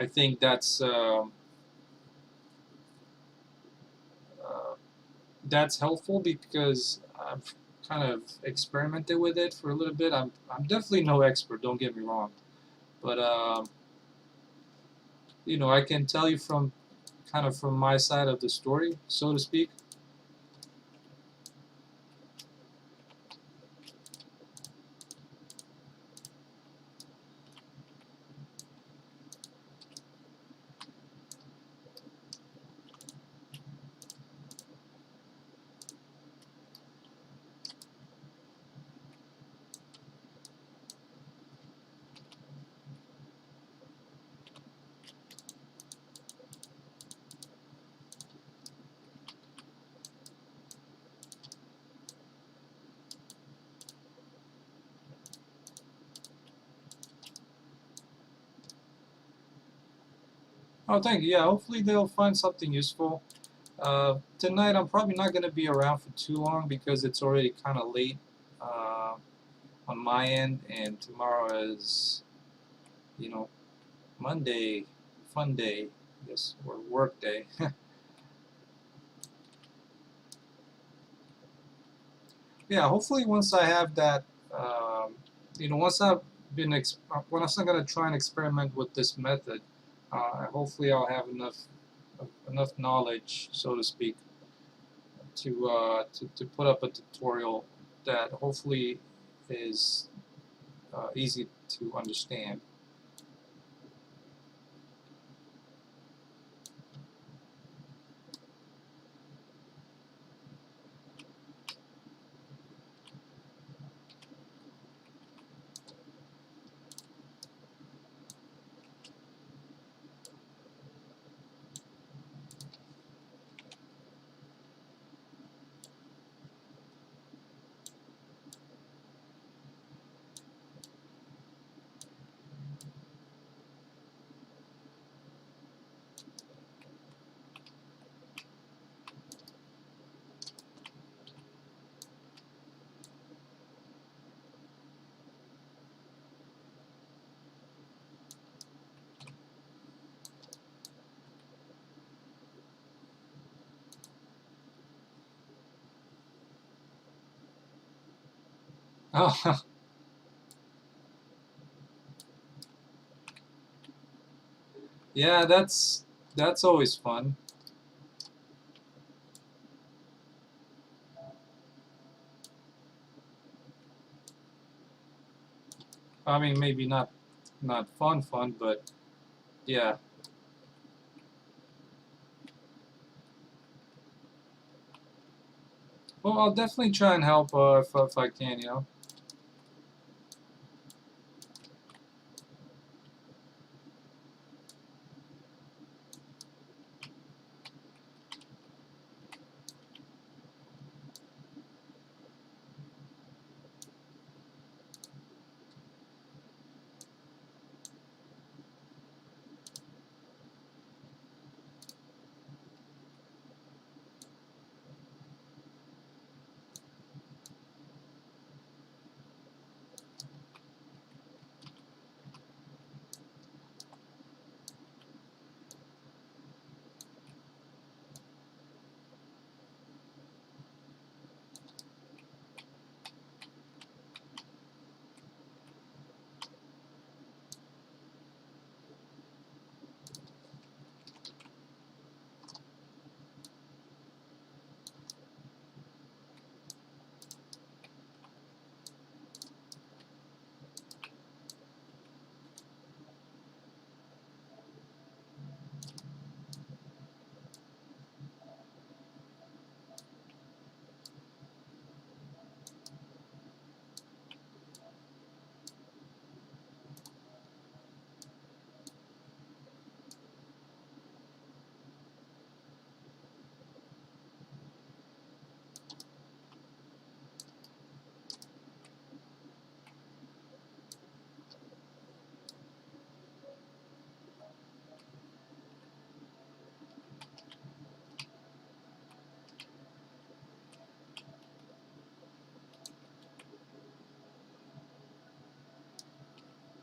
think uh, that's helpful because I've kind of experimented with it for a little bit. I'm definitely no expert. Don't get me wrong, but you know, I can tell you from kind of from my side of the story, so to speak. Oh, thank you. Yeah, hopefully they'll find something useful. Tonight I'm probably not going to be around for too long because it's already kind of late uh, on my end, and tomorrow is, you know, Monday, fun day, I guess, or work day. Yeah, hopefully once I have that, once I've been, once I'm gonna try and experiment with this method, hopefully I'll have enough knowledge, so to speak, to put up a tutorial that hopefully is easy to understand. Oh, yeah, that's always fun. I mean, maybe not fun, but yeah. Well, I'll definitely try and help if I can, you know.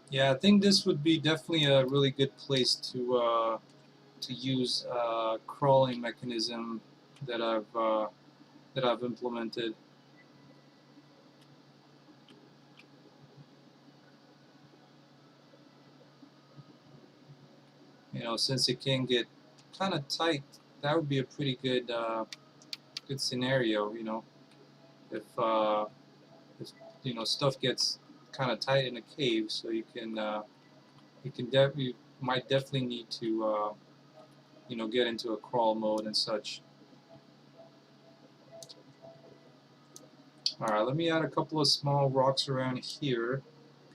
Yeah, I think this would be definitely a really good place to use crawling mechanism that I've implemented. You know, since it can get kind of tight, that would be a pretty good scenario. You know, if stuff gets kind of tight in a cave, so you might definitely need to get into a crawl mode and such. All right, let me add a couple of small rocks around here,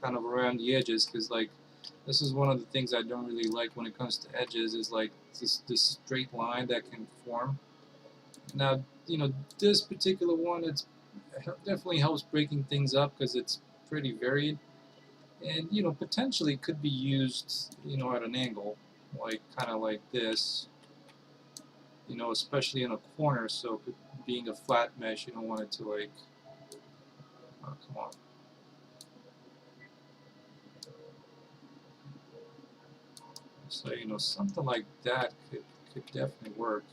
kind of around the edges, because like this is one of the things I don't really like when it comes to edges, is like this straight line that can form. Now, this particular one, it definitely helps breaking things up because it's pretty varied, and potentially could be used at an angle, like kind of like this, especially in a corner. So being a flat mesh, you don't want it to like, oh, come on. So, you know, something like that could definitely work.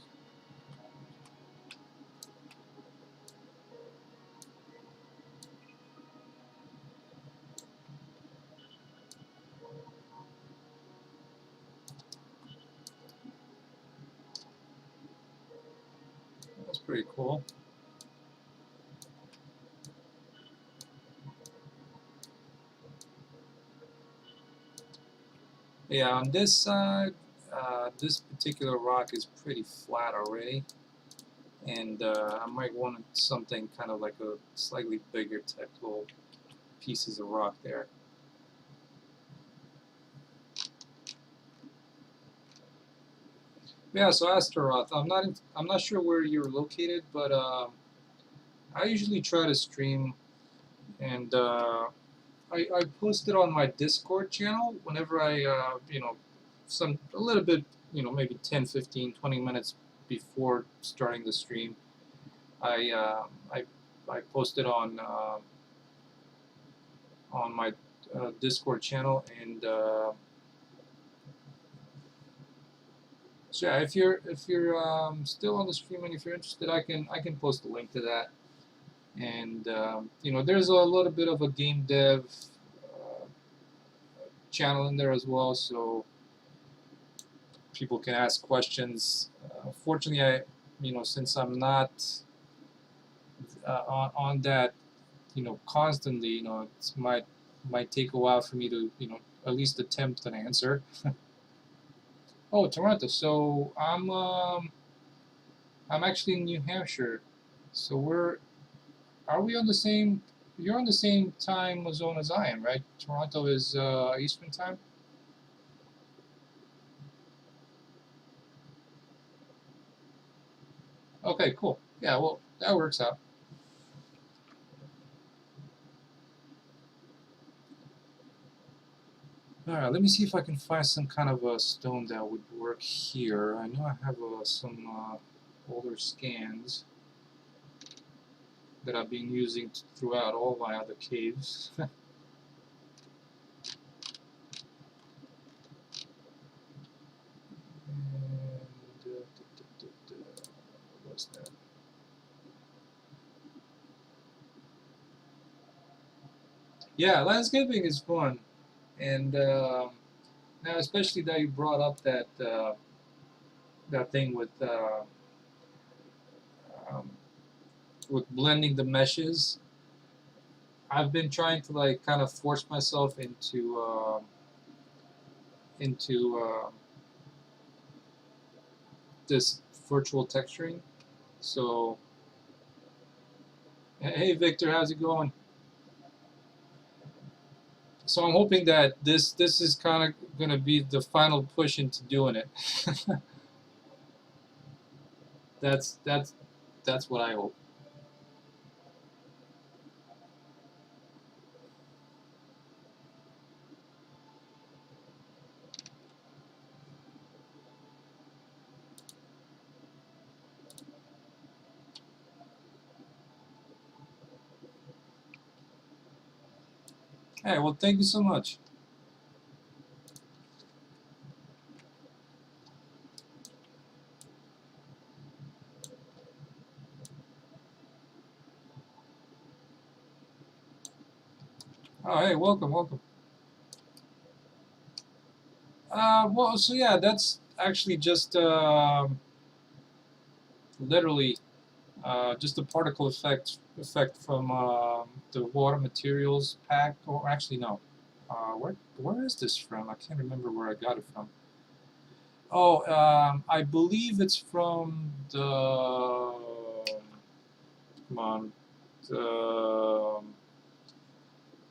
That's pretty cool. Yeah, on this side, this particular rock is pretty flat already, and I might want something kind of like a slightly bigger type little pieces of rock there. Yeah, so Astaroth, I'm not sure where you're located, but I usually try to stream, and I post it on my Discord channel whenever I you know, a little bit, you know, maybe 10, 15, 20 minutes before starting the stream. I I post it on my Discord channel, and so yeah, if you're still on the stream and if you're interested, I can post a link to that. And you know, there's a little bit of a game dev uh, channel in there as well, so people can ask questions. Fortunately, you know, since I'm not on that, you know, constantly, you know, it might take a while for me to, you know, at least attempt an answer. Oh, Toronto. So I'm actually in New Hampshire. So are we on the same? You're on the same time zone as I am, right? Toronto is Eastern time. Okay, cool. Yeah, well, that works out. All right, let me see if I can find some kind of a stone that would work here. I know I have some older scans that I've been using throughout all my other caves. And, what's that? Yeah, landscaping is fun, and now especially that you brought up that thing um, with blending the meshes. I've been trying to like kind of force myself into this virtual texturing. So, hey Victor, how's it going? So I'm hoping that this is kind of going to be the final push into doing it. that's that's that's what I hope. Hey, well, thank you so much. Oh, hey, welcome, welcome. Well, so yeah, that's actually just literally just a particle effect from the water materials pack. Or actually, no. Where is this from? I can't remember where I got it from. Oh, I believe it's from the. Come on, the,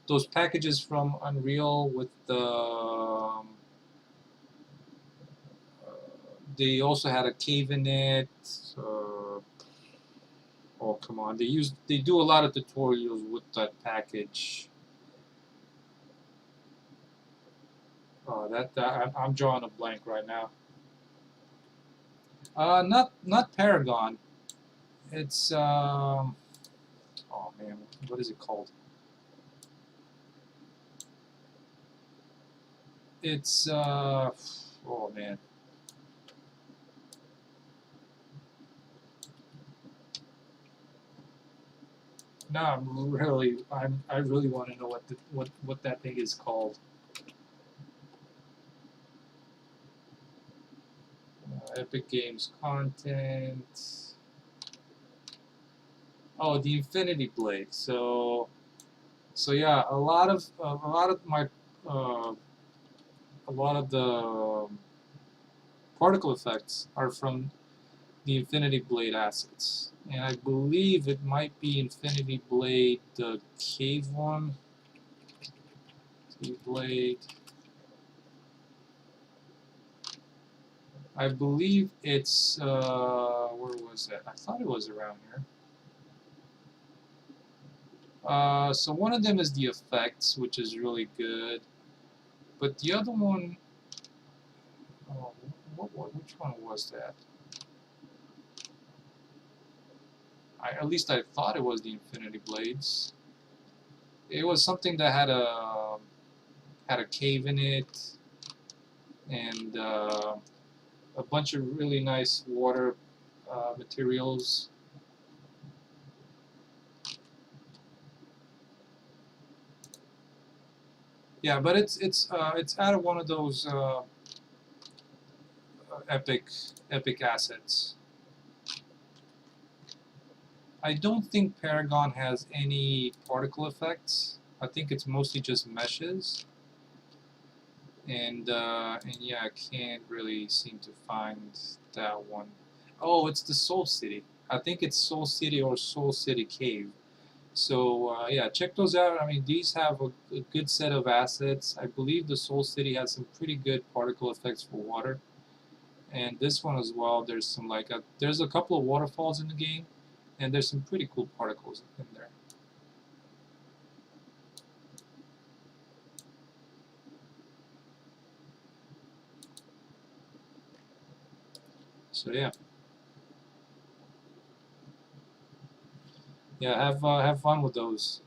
those packages from Unreal with the. They also had a cave in it. Oh come on, they do a lot of tutorials with that package. I'm drawing a blank right now. Not Paragon. It's oh man, what is it called? It's Oh man. Now I really want to know what that thing is called. Epic Games content. Oh, the Infinity Blade. So yeah, uh, a lot of the particle effects are from the Infinity Blade assets, and I believe it might be Infinity Blade, the cave one. Cave Blade. I believe it's where was it? I thought it was around here. So one of them is the effects, which is really good, but the other one, oh, which one was that? At least I thought it was the Infinity Blades. It was something that had a cave in it, and a bunch of really nice water materials. Yeah, but it's out of one of those epic assets. I don't think Paragon has any particle effects. I think it's mostly just meshes. And yeah, I can't really seem to find that one. Oh, it's the Soul City. I think it's Soul City or Soul City Cave. So yeah, check those out. I mean, these have a good set of assets. I believe the Soul City has some pretty good particle effects for water, and this one as well. There's some there's a couple of waterfalls in the game, and there's some pretty cool particles in there. So yeah, have fun with those.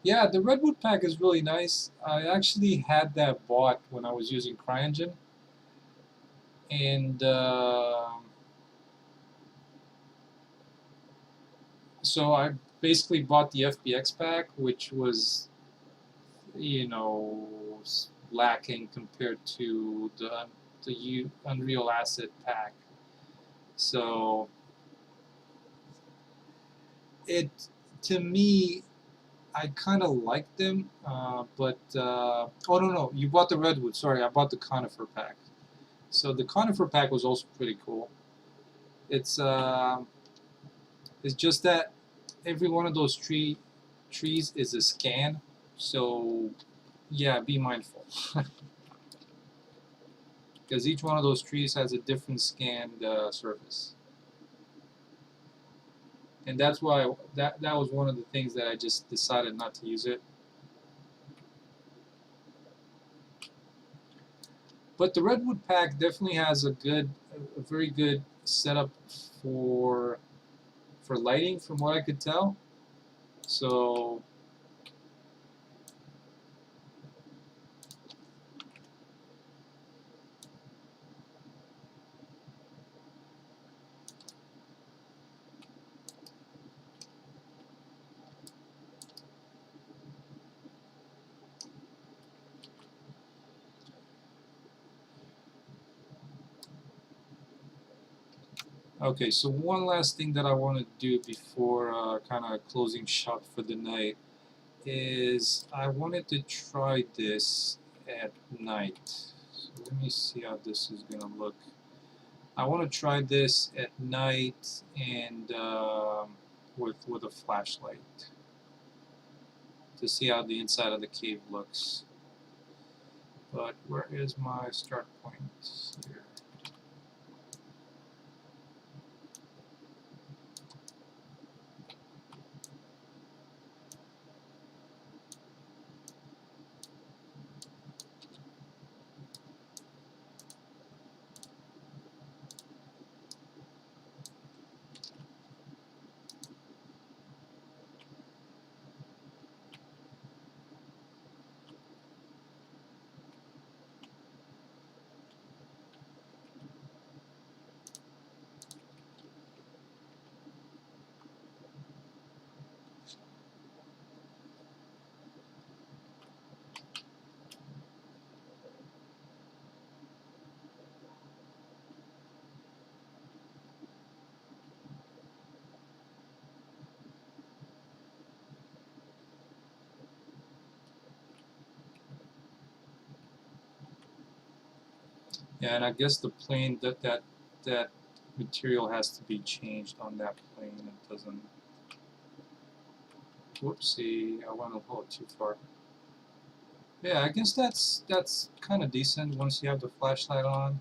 Yeah, the Redwood pack is really nice. I actually had that bought when I was using CryEngine, and so I basically bought the FBX pack, which was, you know, lacking compared to the Unreal Asset pack. So it, to me, I kind of like them, but oh no, you bought the Redwood. Sorry, I bought the Conifer pack. So the Conifer pack was also pretty cool. It's it's just that every one of those trees is a scan. So yeah, be mindful. Because each one of those trees has a different scanned surface, and that's why that was one of the things that I just decided not to use it. But the Redwood pack definitely has a very good setup for lighting, from what I could tell. So okay, so one last thing that I want to do before kind of closing shop for the night is I wanted to try this at night. So let me see how this is gonna look. I want to try this at night and with a flashlight to see how the inside of the cave looks. But where is my start point here? Yeah, and I guess the plane that material has to be changed on that plane. It doesn't. Whoopsie! I went a little too far. Yeah, I guess that's kind of decent once you have the flashlight on.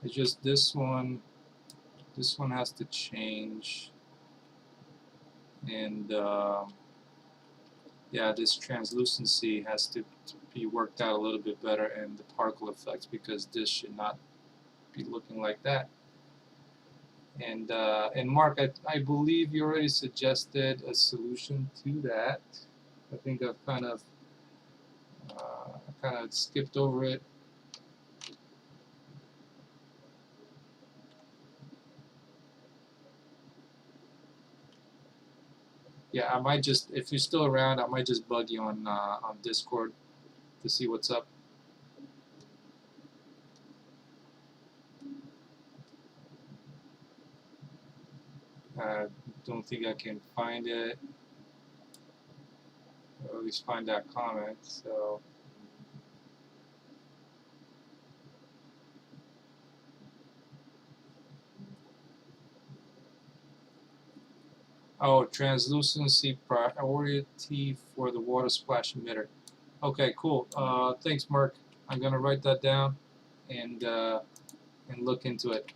It's just this one. This one has to change, and yeah, this translucency has to be worked out a little bit better, and the particle effects, because this should not be looking like that. And Mark, I believe you already suggested a solution to that. I think I've kind of skipped over it. Yeah, I might just, if you're still around, I might just bug you on Discord to see what's up. I don't think I can find it, or at least find that comment. So, oh, translucency priority for the water splash emitter. Okay, cool. Thanks, Mark. I'm gonna write that down and look into it.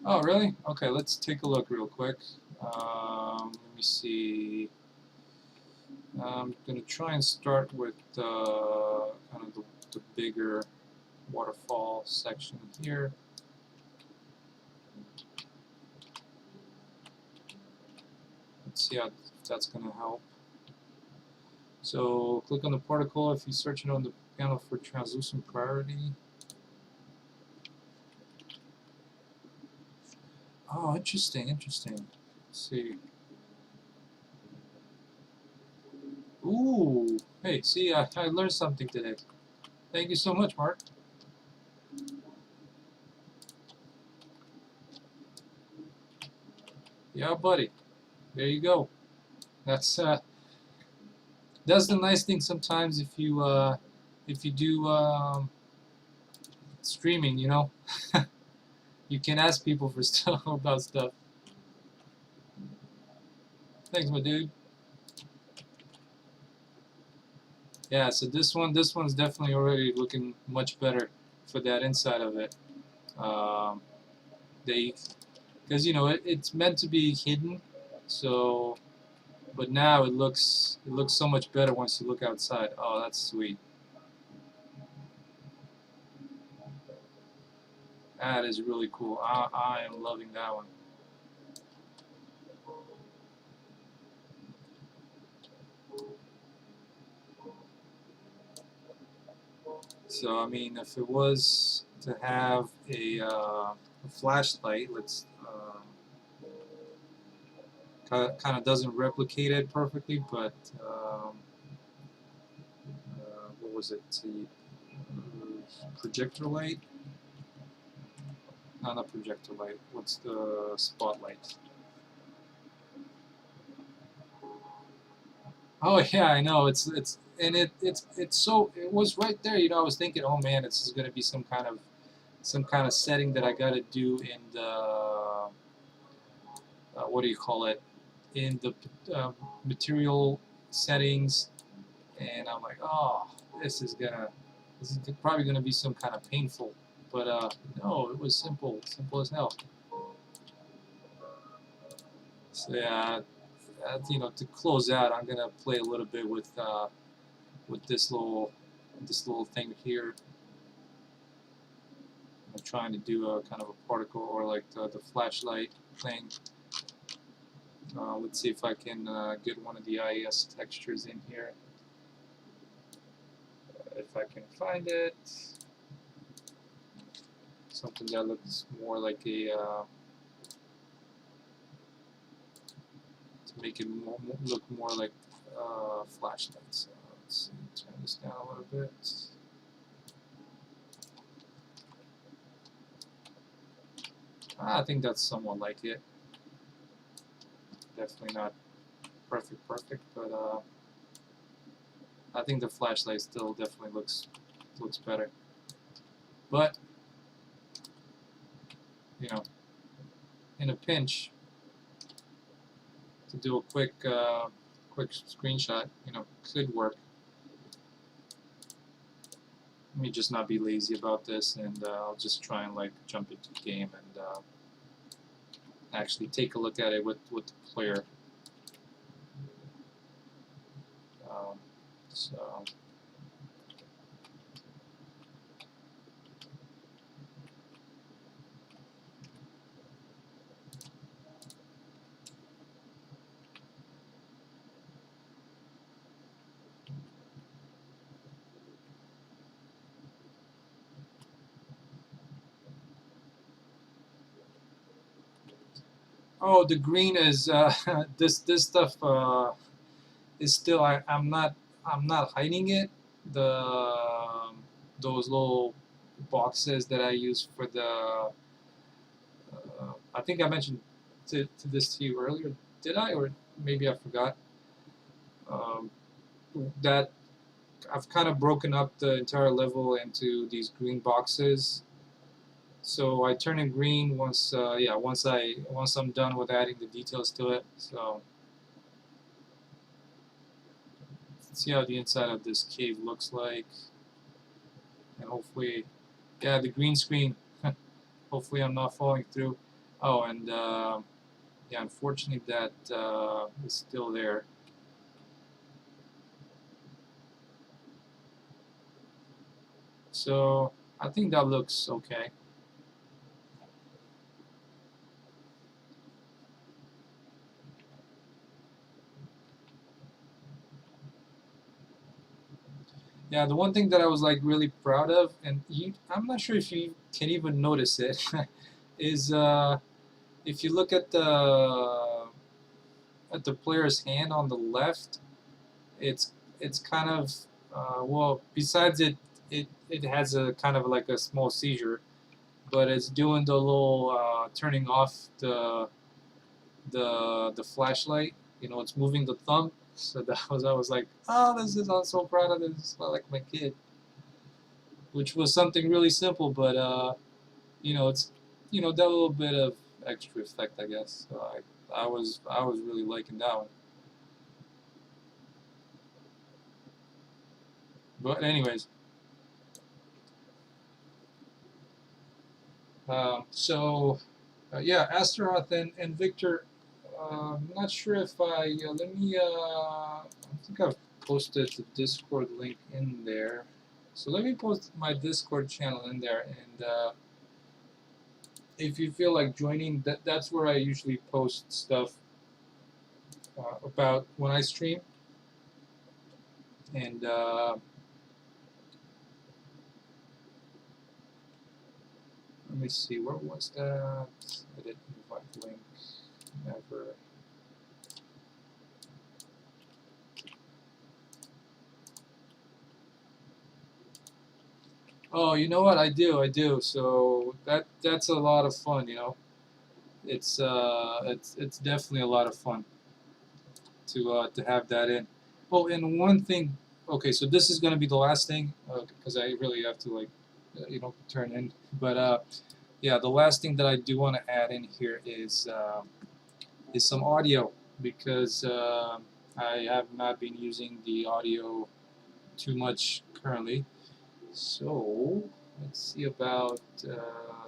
Oh, really? Okay, let's take a look real quick. Let me see. I'm going to try and start with kind of the bigger waterfall section here. Let's see if that's going to help. So click on the particle if you search it on the panel for translucent priority. Oh, interesting, interesting. Let's see. Ooh, hey, see, I learned something today. Thank you so much, Mark. Yeah, buddy. There you go. That's the nice thing sometimes if you do streaming, you know, you can ask people for stuff about stuff. Thanks, my dude. Yeah, so this one's definitely already looking much better for that inside of it. Um, because you know it's meant to be hidden, so but now it looks so much better once you look outside. Oh, that's sweet. That is really cool. I am loving that one. So I mean, if it was to have a flashlight, let's kind of doesn't replicate it perfectly, but what was it? The projector light? No, not projector light. What's the spotlight? Oh yeah, I know. It's so it was right there. You know, I was thinking, oh man, this is gonna be some kind of setting that I gotta do in the what do you call it? In the material settings, and I'm like, oh, this is probably gonna be some kind of painful, but no, it was simple as hell. So yeah, you know, to close out, I'm gonna play a little bit with this little thing here. I'm trying to do a kind of a particle or like the flashlight thing. Let's see if I can get one of the IES textures in here. If I can find it. Something that looks more like a to make it look more like flashlight. So let's see, turn this down a little bit. I think that's somewhat like it. Definitely not perfect, but I think the flashlight still definitely looks better. But you know, in a pinch, to do a quick screenshot, could work. Let me just not be lazy about this, and I'll just try and like jump into the game and actually take a look at it with the player. So. Oh, the green is this stuff is still I'm not hiding it. Those little boxes that I use for the I think I mentioned this to you earlier. Did I, or maybe I forgot? Um, that I've kind of broken up the entire level into these green boxes. So I turn it green once I'm done with adding the details to it. So let's see how the inside of this cave looks like, and hopefully, yeah, the green screen. Hopefully, I'm not falling through. Oh, and yeah, unfortunately, that is still there. So I think that looks okay. Yeah, the one thing that I was like really proud of, and I'm not sure if you can even notice it, is if you look at the player's hand on the left, it's kind of well, besides it has a kind of like a small seizure, but it's doing the little turning off the flashlight. It's moving the thumb. So I was like, oh, this is I'm so proud of this. I like my kid, which was something really simple, but it's that little bit of extra effect, I guess. So I was really liking that one. But anyways, so yeah, Astaroth and Victor. I'm not sure if let me. I think I've posted the Discord link in there. So let me post my Discord channel in there, and if you feel like joining, that's where I usually post stuff about when I stream. And let me see, where was that? I didn't invite link. Never. Oh, you know what? I do. So that's a lot of fun. It's definitely a lot of fun to have that in. Oh, and one thing. Okay, so this is gonna be the last thing because I really have to like turn in. But yeah, the last thing that I do want to add in here is some audio because I have not been using the audio too much currently. So let's see about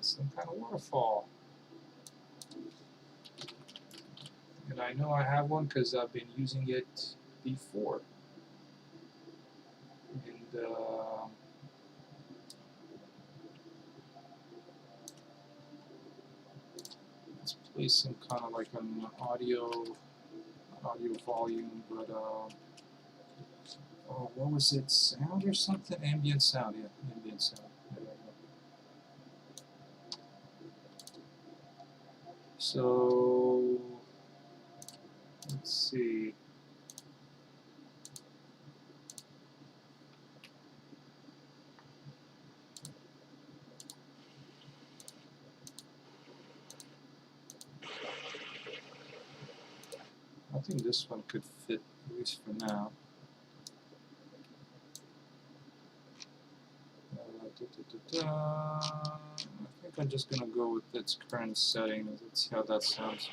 some kind of waterfall. And I know I have one because I've been using it before. And let's play some kind of like an audio volume, but oh, what was it? Sound or something? Ambient sound, yeah, ambient sound. There we go. So let's see. think this one could fit, at least for now. I think I'm just gonna go with its current setting. Let's see how that sounds.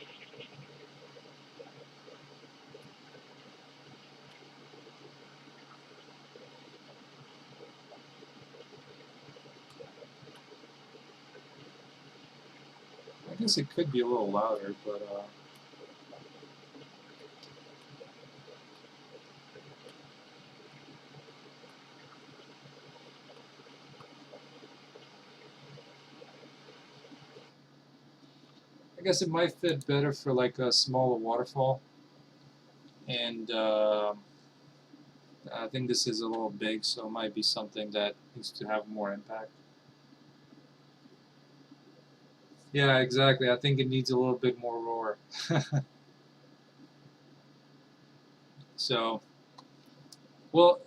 I guess it could be a little louder, but I guess it might fit better for like a smaller waterfall. And I think this is a little big, so it might be something that needs to have more impact. Yeah, exactly. I think it needs a little bit more roar. So, well,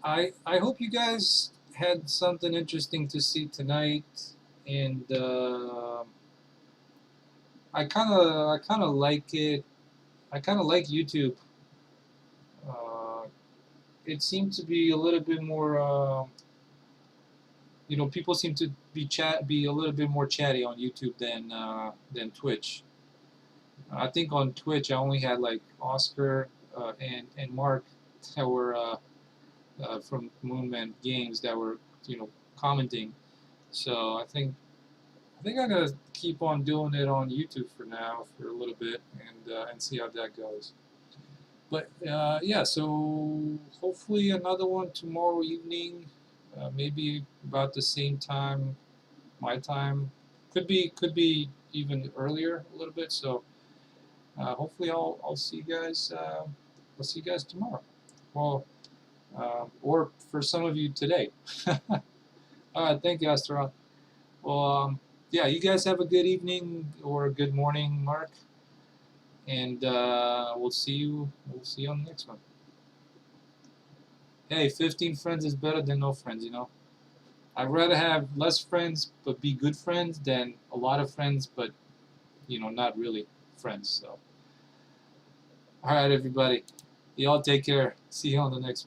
I hope you guys had something interesting to see tonight, and I kind of like it. I kind of like YouTube. Uh, it seemed to be a little bit more. People seem to be a little bit more chatty on YouTube than Twitch. I think on Twitch I only had like Oscar and Mark that were from Moonman Games that were commenting. So I think I'm gonna keep on doing it on YouTube for now for a little bit and see how that goes. But yeah, so hopefully another one tomorrow evening, maybe about the same time, my time. Could be even earlier a little bit. So hopefully I'll see you guys. I'll see you guys tomorrow. Well, or for some of you today. All right, thank you, Asteron. Well, yeah, you guys have a good evening or a good morning, Mark, and we'll see you. We'll see you on the next one. Hey, 15 friends is better than no friends, you know. I'd rather have less friends but be good friends than a lot of friends but not really friends. So, all right, everybody, y'all take care. See you on the next one.